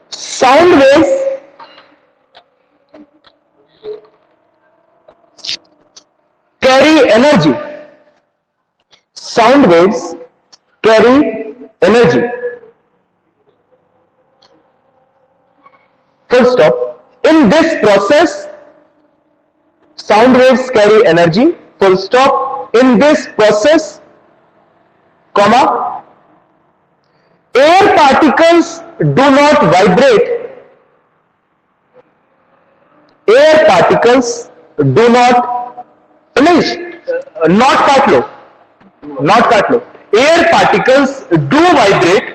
Sound waves carry energy. Sound waves carry energy. Full stop. In this process, sound waves carry energy. Full stop. In this process, comma, air particles do not vibrate. Air particles do not, not काट लो. Air particles do vibrate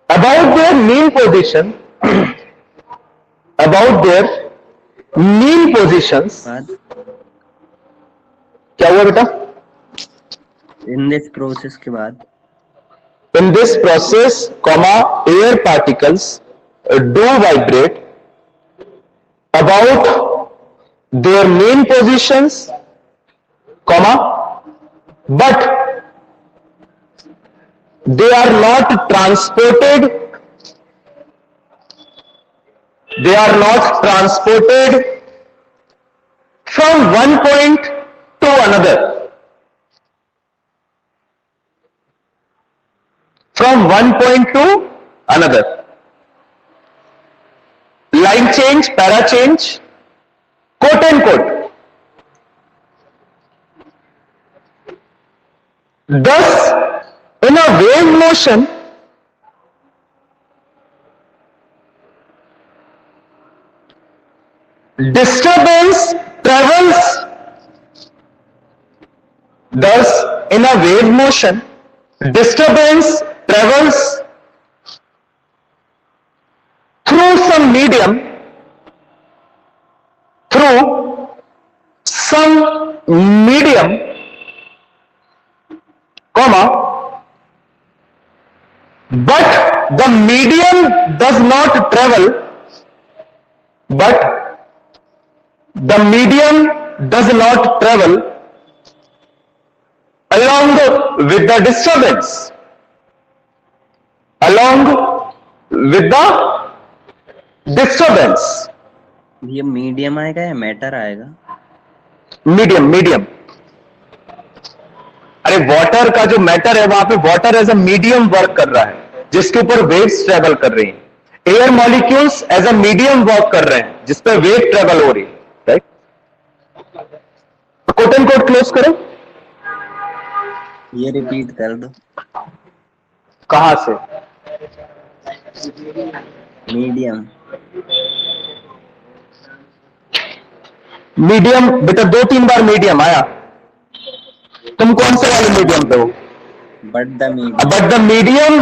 about their mean position, about their mean positions. क्या हुआ बेटा? इन दिस प्रोसेस के बाद, In this process, comma, air particles do vibrate about their mean positions, comma, but they are not transported from one point to another. From one point to another. Line change, para change, quote and quote. Thus, in a wave motion, disturbance travels. Thus, in a wave motion, disturbance travels through some medium, comma, but the medium does not travel, but the medium does not travel along with the disturbance, along with the disturbance. ये मीडियम आएगा या मैटर आएगा? Medium, medium. अरे वाटर का जो मैटर है वहां पे water as a medium work कर रहा है जिसके ऊपर वेव्स ट्रेवल कर रही हैं। Air molecules as a medium work कर रहे हैं जिस पे वेव ट्रेवल हो रही है, right? Quote and quote close करो। ये रिपीट कर दो। कहां से? मीडियम। मीडियम बेटा 2-3 बार मीडियम आया। तुम कौन से वाले मीडियम पे हो? But the medium. But the medium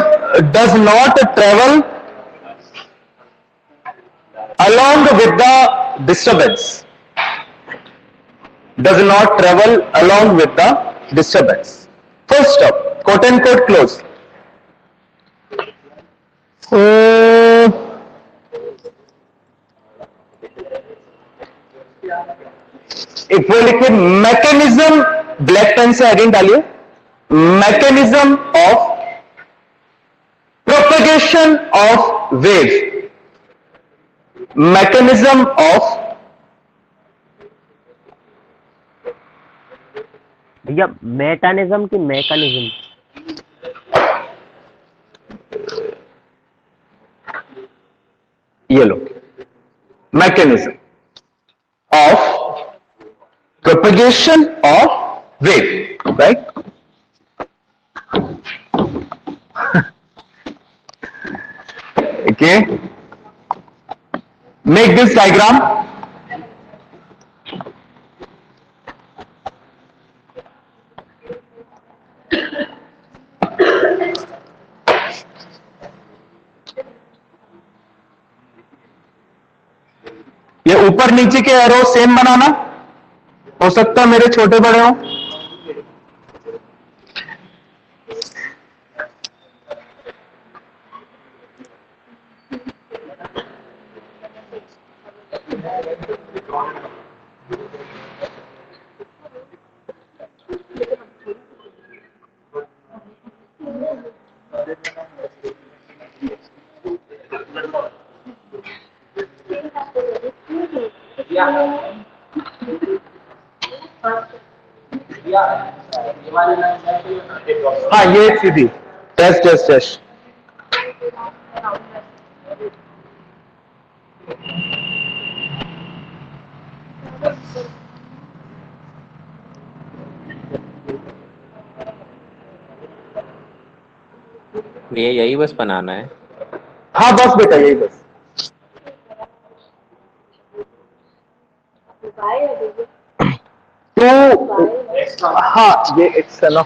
does not travel along with the disturbance, does not travel along with the disturbance. Full stop, quote and quote close. एक वो लिखे मैकेनिज्म, ब्लैक पेन से हेडिंग डालिए, mechanism of propagation of wave, mechanism of भैया मेटानिज्म की मैकेनिज्म? ये लो, mechanism of propagation of wave, right? Okay, make this diagram. ये ऊपर नीचे के एरो सेम बनाना, हो सकता है मेरे छोटे बड़े हो। हाँ ये सीधी टेस्ट टेस्ट टेस्ट। ये यही बस बनाना है। हाँ बस बेटा यही बस। तो हाँ ये एक्स है ना,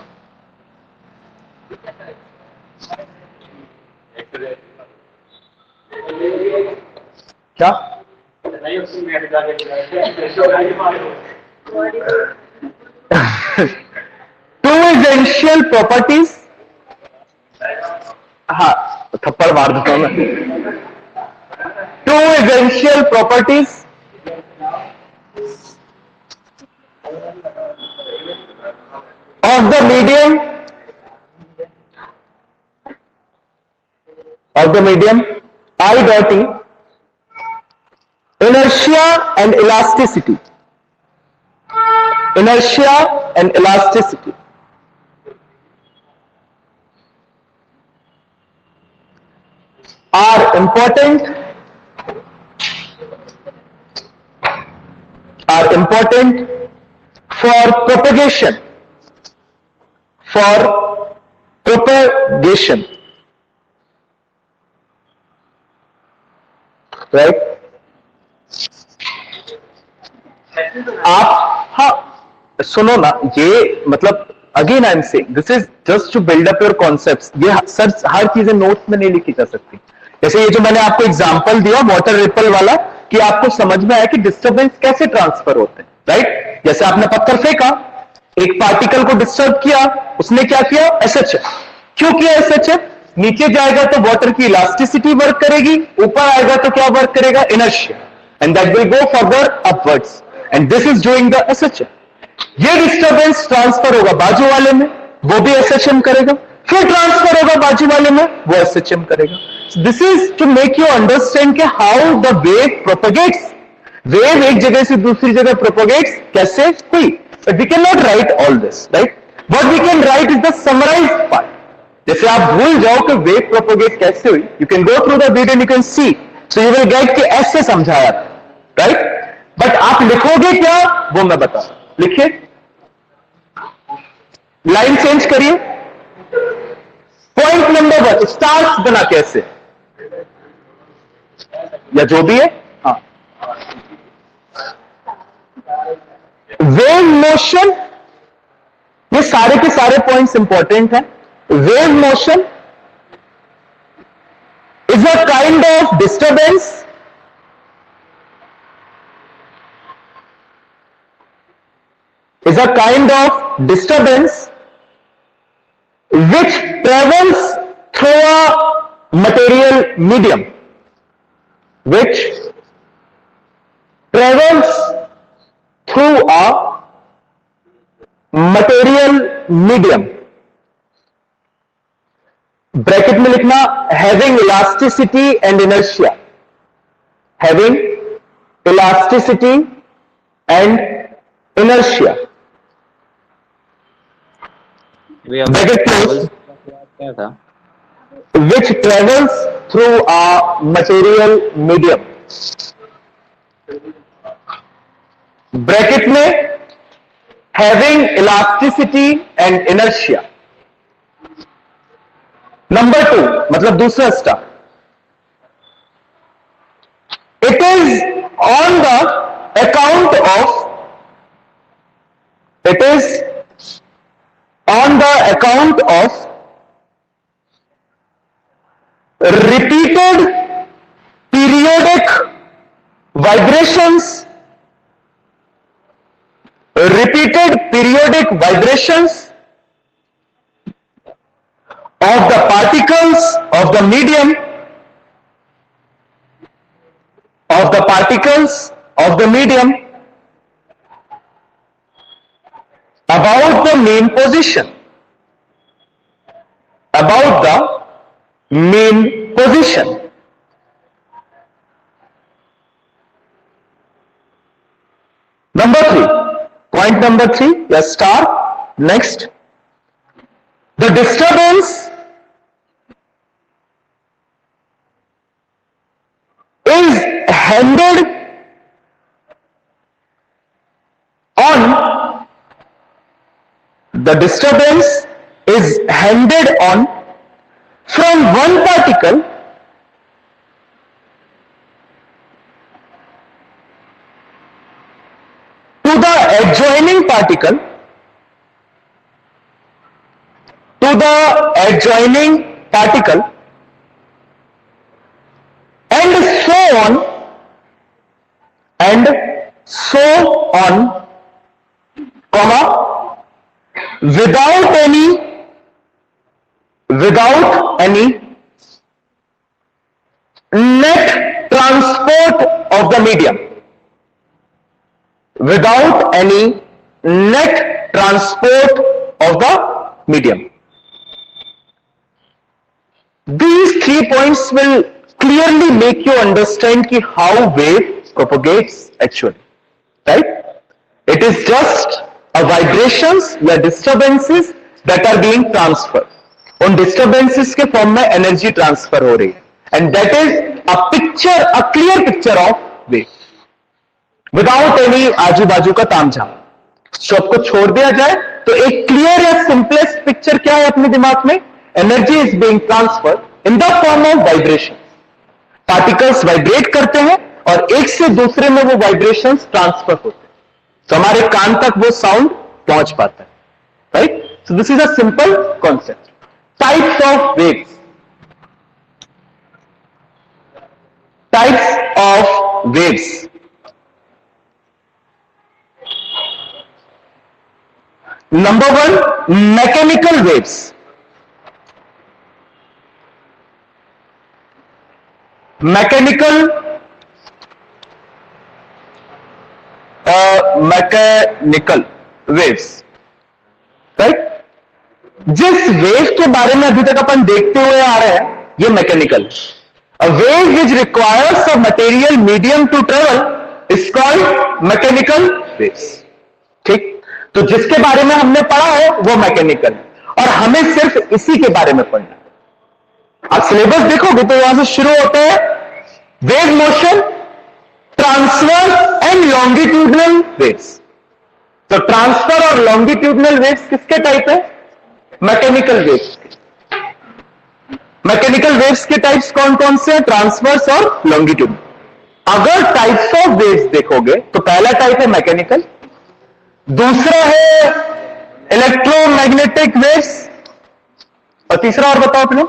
क्या टू एसेंशियल प्रॉपर्टीज। हाँ थप्पड़ मार देता हूं मैं। Two essential properties of the medium, I dot E, inertia and elasticity, inertia and elasticity are important for propagation, right? आप हाँ सुनो ना, ये मतलब again I am saying this is just to build up your concepts. ये सर हर चीजें नोट्स में नहीं लिखी जा सकती। जैसे ये जो मैंने आपको एग्जांपल दिया वाटर रिपल वाला, कि आपको समझ में आया कि डिस्टर्बेंस कैसे ट्रांसफर होते हैं, राइट? जैसे आपने पत्थर फेंका, एक पार्टिकल को डिस्टर्ब किया, उसने क्या किया? एसएचएफ। क्यों किया एसएचएफ? नीचे जाएगा तो वाटर की इलास्टिसिटी वर्क करेगी, ऊपर आएगा तो क्या वर्क करेगा, inertia, and that will go further upwards, and this is doing the SHM. ये डिस्टर्बेंस ट्रांसफर होगा बाजू वाले में, वो भी एसएचएम करेगा, फिर ट्रांसफर होगा बाजू वाले में, वो एसएचएम करेगा। This is to make you understand कि how the wave propagates. Wave एक जगह से दूसरी जगह प्रोपगेट्स कैसे हुई, but we can not write all this, right. What we can write is the summarise part. जैसे आप भूल जाओ कि वेव प्रोपगेट कैसे हुई, you can go through the video and you can see, so you will get कि ऐसे समझाया था, राइट। बट आप लिखोगे क्या वो मैं बता रहा हूं। लिखिए, लाइन चेंज करिए, पॉइंट नंबर 1 स्टार्स बना कैसे, या जो भी है, हाँ। वेव मोशन, ये सारे के सारे पॉइंट्स इंपॉर्टेंट हैं। Wave motion is a kind of disturbance is a kind of disturbance which travels through a material medium, which travels through a material medium। Bracket में लिखना having elasticity and inertia, having elasticity and inertia। Bracket close, क्या था? which travels through a material medium। Bracket में having elasticity and inertia। Number 2 मतलब दूसरा star, it is on the account of, it is on the account of repeated periodic vibrations, repeated periodic vibrations of the particles of the medium, of the particles of the medium about the mean position, about the mean position। Number 3, point number 3, the star, next, the disturbance is handed on, the disturbance is handed on from one particle to the adjoining particle, to the adjoining particle, and so on, and so on, comma, without any net transport of the medium, without any net transport of the medium। These 3 points will clearly make you understand ki how wave propagates actually, right? It is just a vibrations या disturbances that are being transferred। उन disturbances के फॉर्म में एनर्जी ट्रांसफर हो रही है, and that is a picture, a clear picture of wave, without any आजू बाजू का तामझाम। सबको छोड़ दिया जाए तो एक क्लियर या सिंपलेस्ट पिक्चर क्या है अपने दिमाग में, energy is being transferred in the form of vibration. Particles vibrate करते हैं और एक से दूसरे में वो वाइब्रेशंस ट्रांसफर होते हैं, तो हमारे कान तक वो साउंड पहुंच पाता है, right. So this is a simple concept. Types of waves, types of waves. Number 1, mechanical waves। Mechanical waves, right. जिस वेव के बारे में अभी तक अपन देखते हुए आ रहे हैं, ये mechanical. A wave which requires a material medium to travel is called mechanical waves, ठीक। तो जिसके बारे में हमने पढ़ा है वो मैकेनिकल, और हमें सिर्फ इसी के बारे में पढ़ना है। आप सिलेबस देखोगे तो यहां से शुरू होता है wave motion, transverse and longitudinal waves. तो ट्रांसफर और लॉन्गिट्यूडनल वेव्स किसके टाइप है? Mechanical waves. मैकेनिकल वेव्स के टाइप्स कौन कौन से हैं? ट्रांसवर्स और लॉन्गिट्यूड। अगर टाइप्स ऑफ वेव्स देखोगे तो पहला टाइप है मैकेनिकल, दूसरा है इलेक्ट्रोमैग्नेटिक वेव्स, और तीसरा और बताओ अपने।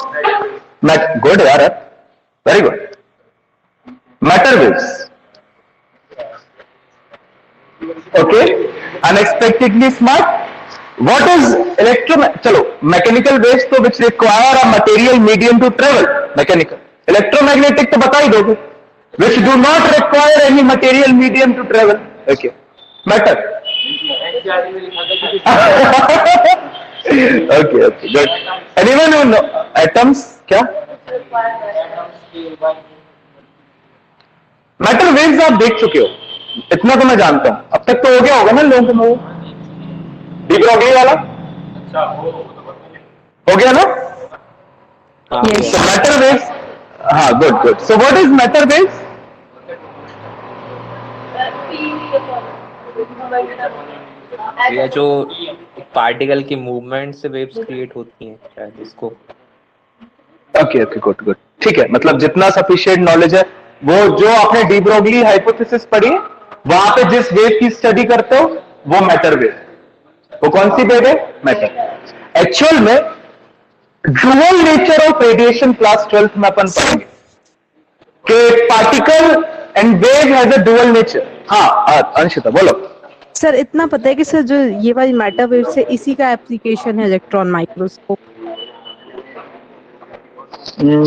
गुड यार, very good. Matter waves, okay, unexpectedly smart. What is चलो, मैकेनिकल वेव्स तो which require a material medium to travel, mechanical. Electromagnetic तो बता ही दोगे, which do not require any material medium to travel, okay. Matter, okay okay, good. Anyone who know atoms? क्या मैटर वेव्स आप देख चुके हो, इतना तो मैं जानता हूं। अब तक तो हो गया होगा ना लोगों को, डी ब्रोगली वाला हो गया ना? Yes. So matter waves, हाँ, good good. So what is matter waves? ये जो पार्टिकल की मूवमेंट से वेव्स क्रिएट होती हैं शायद, इसको। ओके ओके, गुड गुड, ठीक है। मतलब जितना सफिशिएंट नॉलेज है, वो जो आपने डी ब्रोगली हाइपोथेसिस पढ़ी है, वहां पे जिस वेव की स्टडी करते हो वो मैटर वेव। वो कौन सी वेव है? मैटर। एक्चुअल में dual nature of radiation class 12th में अपन पढ़ेंगे कि particle and wave has a dual nature. हाँ अंशिता बोलो। सर इतना पता है कि सर जो ये वाली मैटर वेव से इसी का एप्लीकेशन है इलेक्ट्रॉन माइक्रोस्कोप।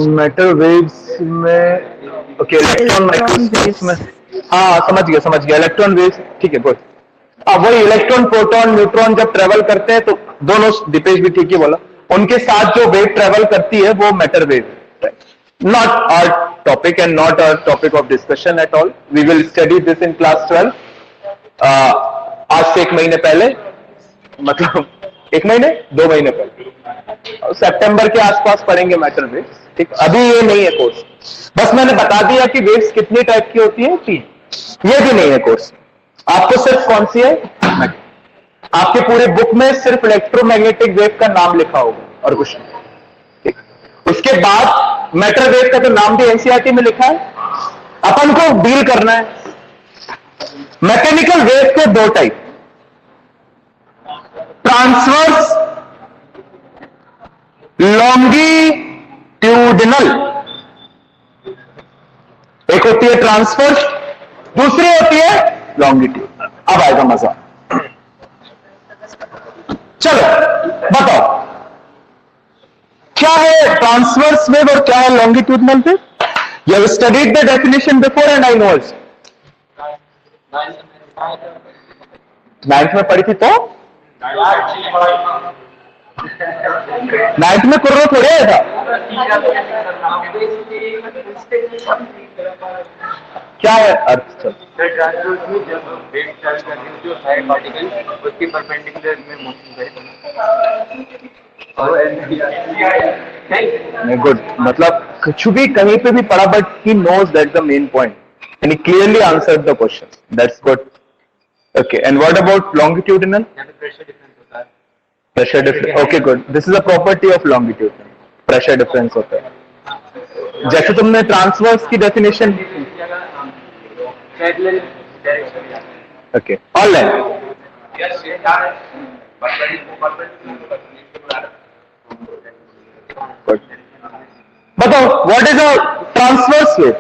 मैटर वेव्स में, ओके, इलेक्ट्रॉन माइक्रोस्कोप में, हाँ समझ गया इलेक्ट्रॉन वेव्स, ठीक है, गुड। वही इलेक्ट्रॉन, प्रोटॉन, न्यूट्रॉन जब ट्रेवल करते हैं तो दोनों, दीपेश भी ठीक ही बोला, उनके साथ जो वेव ट्रेवल करती है वो मैटर वेव है। Not our topic and not our topic of discussion at all. We will study this in class 12। आज से 1 महीने पहले, मतलब 1 महीने 2 महीने पहले, सितंबर के आसपास पढ़ेंगे मैटर वेव्स, ठीक। अभी ये नहीं है कोर्स, बस मैंने बता दिया कि वेव्स कितनी टाइप की होती है, 3। ये भी नहीं है कोर्स। आपको सिर्फ कौन सी है? आपके पूरे बुक में सिर्फ इलेक्ट्रोमैग्नेटिक वेव का नाम लिखा होगा और कुछ नहीं, ठीक। उसके बाद मैटर वेव का तो नाम भी एनसीईआरटी में लिखा है, अपन को डील करना है। मैकेनिकल वेव के 2 टाइप, ट्रांसवर्स, लॉन्गिट्यूडिनल। एक होती है ट्रांसवर्स, दूसरी होती है लॉन्गिट्यूडिनल। अब आएगा मजा। चलो बताओ, क्या है ट्रांसवर्स वेव और क्या है longitudinal wave? You have studied the definition before and I know also. 9th में पढ़ी थी तो 9th में कुर्रो थोड़े आया था। क्या है अर्थ? जो है पार्टिकल उसकी परपेंडिकुलर में मोशन करे। गुड, मतलब कुछ भी कहीं पे भी पढ़ा, but he knows that the main point and he clearly answered the question. That's good. Okay, and what about longitudinal? Pressure difference होता है। Pressure difference, okay good. This is a property of longitudinal, pressure difference होता है। जैसे तुमने ट्रांसवर्स की डेफिनेशन, ओके, ऑनलाइन। बताओ what is a transverse wave?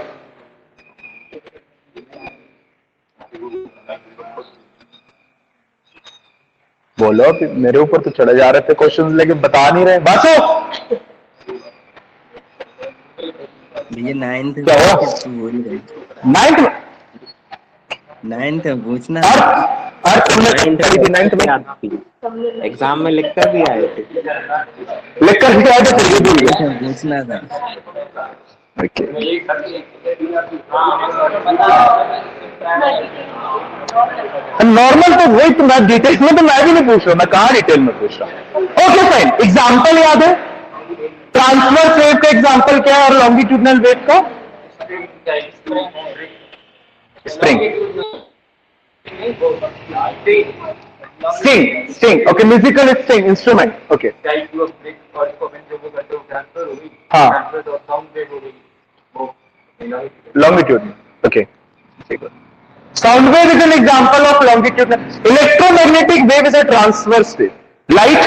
बोलो, मेरे ऊपर तो चढ़े जा रहे थे क्वेश्चन लेके, बता नहीं रहे। बासो भैया ये 9th क्या हुआ? बोल रहे 9th में 9th पूछना और तुमने करी थी 9th में एग्जाम में लिखकर भी आए थे। लिख कर दिया तो फिर भी भूल गए। पूछना था ओके नॉर्मल तो वही तो मैं डिटेल में तो मैं भी नहीं पूछ रहा, मैं कहाँ डिटेल में पूछ रहा हूँ। ओके फाइन, एग्जाम्पल याद है? ट्रांसवर्स वेव का एग्जाम्पल क्या है और लॉन्गिट्यूडनल वेव का? Spring string okay, musical string instrument okay. हाँ longitude okay. Sound wave is an example of longitudinal. Electromagnetic wave is a transverse wave. Light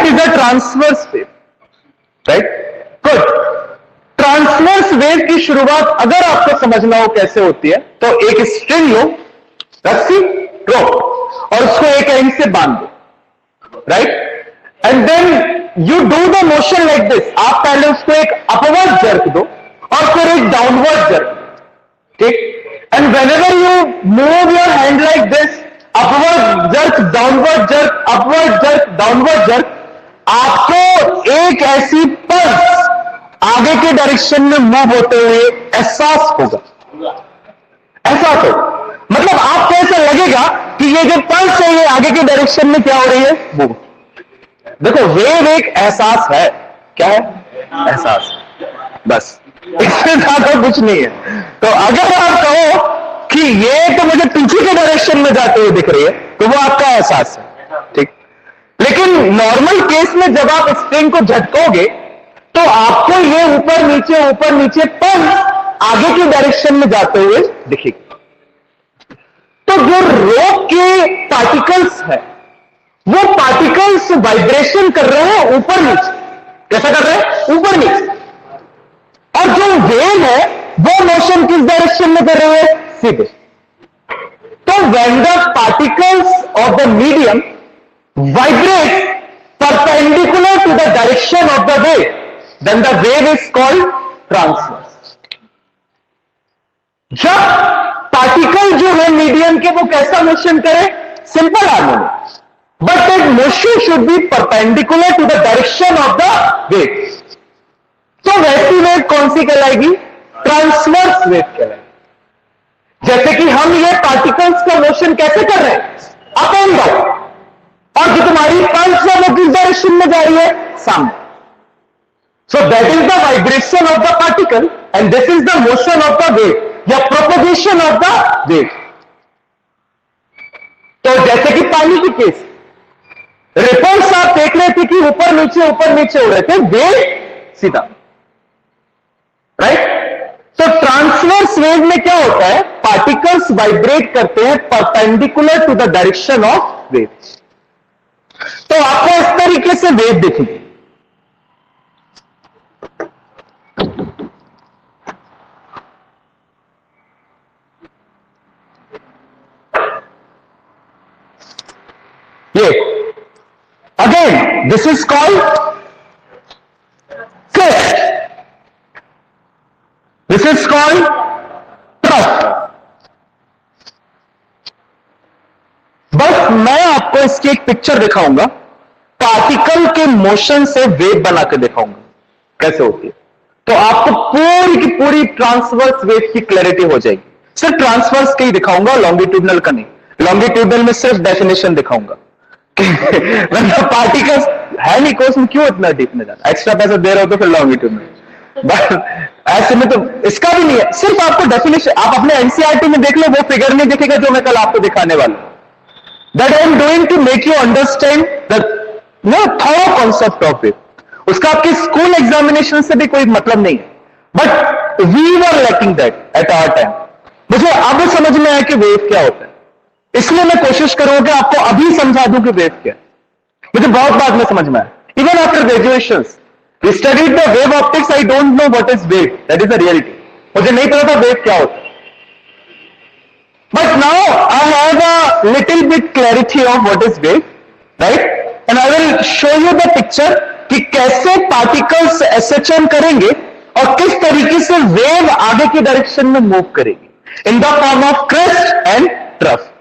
is a transverse wave, right? Good. Transverse wave की शुरुआत अगर आपको समझना हो कैसे होती है तो एक स्ट्रिंग लो, रस्सी रोप और उसको एक एंड से बांध दो, right? And then you do the motion like this. आप पहले उसको एक अपवर्ड जर्क दो और फिर एक डाउनवर्ड जर्क, ठीक? And whenever you move your hand like this, upward jerk downward jerk, upward jerk downward jerk, आपको एक ऐसी पल्स आगे के डायरेक्शन में मूव होते हुए एहसास होगा। एहसास होगा मतलब आपको ऐसा लगेगा कि ये जो पल्स है ये आगे के डायरेक्शन में क्या हो रही है, मूव। देखो वेव एक एहसास है, क्या है? एहसास, बस इससे ज्यादा कुछ नहीं है। तो अगर आप कहो कि ये तो मुझे पीछे के डायरेक्शन में जाते हुए दिख रही है तो वो आपका एहसास है, ठीक? लेकिन नॉर्मल केस में जब आप स्ट्रिंग को झटकोगे तो आपको ये ऊपर नीचे पल्स आगे के डायरेक्शन में जाते हुए दिखेगी। तो जो रोप के पार्टिकल्स है वो पार्टिकल्स वाइब्रेशन कर रहे हैं ऊपर नीचे। कैसा कर रहे हैं? ऊपर नीचे। और जो वेव है वो मोशन किस डायरेक्शन में कर रहे हैं? सीधे। तो when the particles of the medium vibrate perpendicular to the direction of the wave, then the wave is called transverse. जब पार्टिकल जो है मीडियम के वो कैसा मोशन करे? Simple harmonic, but that motion should be perpendicular to the direction of the wave. तो वैसी वेव कौन सी कहलाएगी? ट्रांसवर्स वेव कहलाएगी। जैसे कि हम ये पार्टिकल्स का मोशन कैसे कर रहे हैं? अप एंड डाउन, और जो तुम्हारी पल्स है वो किस डायरेक्शन में जा रही है? सामने। So that is the vibration of the particle and this is the motion of the wave या propagation of the wave। तो जैसे कि पानी की केस, रिपोर्ट्स आप देख रहे थे कि ऊपर नीचे हो रहे थे, वेव सीधा, राइट? तो ट्रांसवर्स वेव में क्या होता है? पार्टिकल्स वाइब्रेट करते हैं perpendicular to the direction of wave. तो आपको इस तरीके से वेव दिखेगी। ये again this is called crest, this is called trough. बस मैं आपको इसकी एक पिक्चर दिखाऊंगा, पार्टिकल के मोशन से वेव बना के दिखाऊंगा कैसे होती है। तो आपको पूरी की पूरी ट्रांसवर्स वेव की क्लैरिटी हो जाएगी। सिर्फ ट्रांसवर्स के ही दिखाऊंगा, लॉन्गिट्यूडनल का नहीं। लॉन्गिट्यूडनल में सिर्फ डेफिनेशन दिखाऊंगा। मतलब पार्टिकल्स है नहीं कोर्स में, क्यों इतना डीप में जाना? एक्स्ट्रा पैसा दे रहे हो तो फिर लॉन्गिट्यूडनल, ऐसे में तो इसका भी नहीं है। सिर्फ आपको डेफिनेशन, आप अपने एनसीईआरटी में देख लो, वो फिगर नहीं दिखेगा जो मैं कल आपको दिखाने वाला हूं। That I am doing to make you understand the thorough concept of wave. उसका आपके स्कूल एग्जामिनेशन से भी कोई मतलब नहीं है, but we were lacking that at our time. मुझे अब समझ में आया कि वेव क्या होता है, इसलिए मैं कोशिश करूंगा कि आपको अभी समझा दूं कि वेव क्या है। मुझे बहुत बाद में समझ में आया, even after graduation we studied the wave optics, I don't know what is wave, that is the reality. मुझे नहीं पता था वेव क्या होता है, but now I have a little bit clarity of what is wave, right? And I will show you the picture कि कैसे पार्टिकल्स एसएचएम करेंगे और किस तरीके से वेव आगे की डायरेक्शन में मूव करेगी, in the form of crest and trough.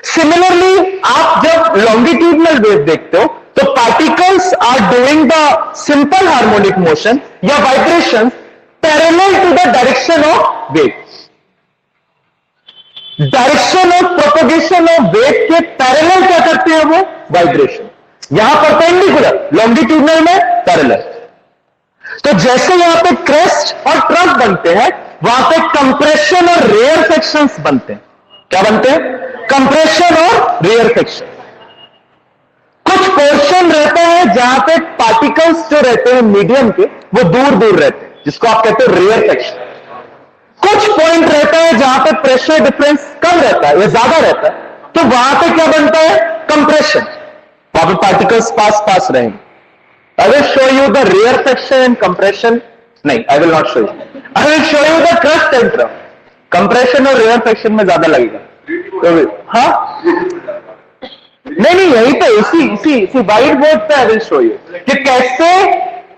Similarly आप जब लॉन्गिट्यूडनल वेव देखते हो तो particles are doing the simple harmonic motion या vibration parallel to the direction of wave. Direction of propagation of wave के पैरेलल क्या करते हैं वो? वाइब्रेशन। यहां परपेंडिकुलर, लॉन्गिट्यूडनल में पैरेलल। तो जैसे यहां पे क्रेस्ट और ट्रफ बनते हैं, वहां पे कंप्रेशन और रेयर सेक्शंस बनते हैं। क्या बनते हैं? कंप्रेशन और रेयर सेक्शन। कुछ पोर्शन रहता है जहां पे पार्टिकल्स जो रहते हैं मीडियम के वो दूर दूर रहते हैं, जिसको आप कहते हो रेयर सेक्शन। कुछ पॉइंट रहता है जहां पे प्रेशर डिफरेंस कम रहता है या ज्यादा रहता है, तो वहां पे क्या बनता है? कंप्रेशन। वहां पे पार्टिकल्स पास रहेंगे। I will show you the rarefaction and compression. नहीं, I will not show you. I will show you the crest and trough. Compression और रेयर सेक्शन में ज्यादा लगेगा। तो हाँ, नहीं, यहीं पे इसी व्हाइट बोर्ड पे आई विल शो यू कि कैसे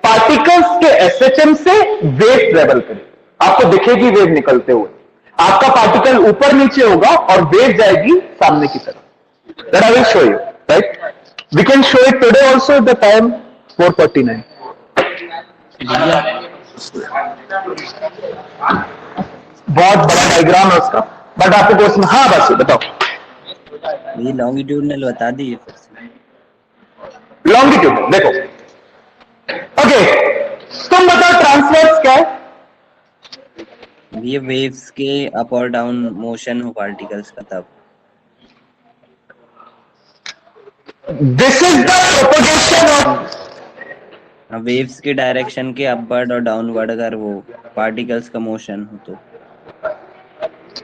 पार्टिकल्स के एसएचएम से वेव ट्रेवल करे। आपको दिखेगी वेव निकलते हुए। आपका पार्टिकल ऊपर नीचे होगा और वेव जाएगी सामने की तरफ। That I will show you, right? We can show it today also. The time 4:49। बहुत बड़ा डायग्राम है उसका, बट आपको क्वेश्चन, हाँ बस बताओ। ये लॉन्गिट्यूडनल बता दीजिए फिर से। लॉन्गिट्यूडनल देखो, ओके, तुम बताओ ट्रांसवर्स क्या है? ये वेव्स के अप और डाउन मोशन हो पार्टिकल्स का, तब this is the propagation of waves के डायरेक्शन के अपवर्ड और डाउनवर्ड अगर वो पार्टिकल्स का मोशन हो तो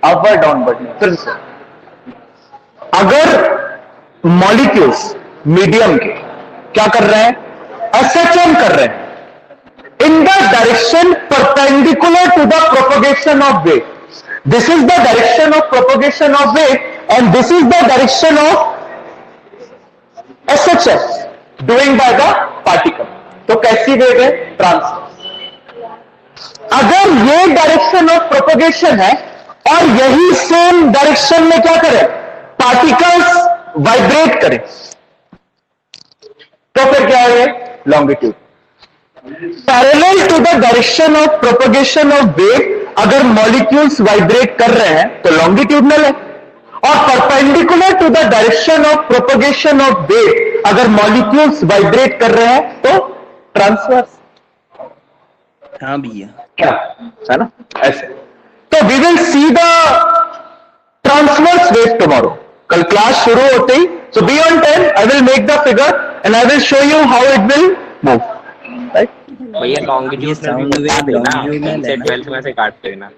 अपवर्ड डाउनवर्ड। फिर से, अगर मॉलिक्यूल्स मीडियम के क्या कर रहे हैं? एसएचएम कर रहे हैं in the direction perpendicular to the propagation of wave. This is the direction of propagation of wave and this is the direction of SHF doing by the particle. तो कैसी वेव है? ट्रांसवर्स। अगर ये डायरेक्शन ऑफ प्रोपगेशन है और यही सेम डायरेक्शन में क्या करें? पार्टिकल्स वाइब्रेट करें, तो फिर क्या है? Longitude. Parallel to the direction of propagation of wave अगर मॉलिक्यूल्स वाइब्रेट कर रहे हैं तो लॉन्गिट्यूडनल है, और perpendicular to the direction of propagation of wave अगर मॉलिक्यूल्स वाइब्रेट कर रहे हैं तो ट्रांसवर्स। हाँ भैया, क्या है ना? ऐसे। तो we will see the transverse wave tomorrow. कल क्लास शुरू होते ही, so be on time, I will make the figure and I will show you how it will move, right? भैया लॉन्गिट्यूड sound wave longitudinal है ना? 12 में से काट देना।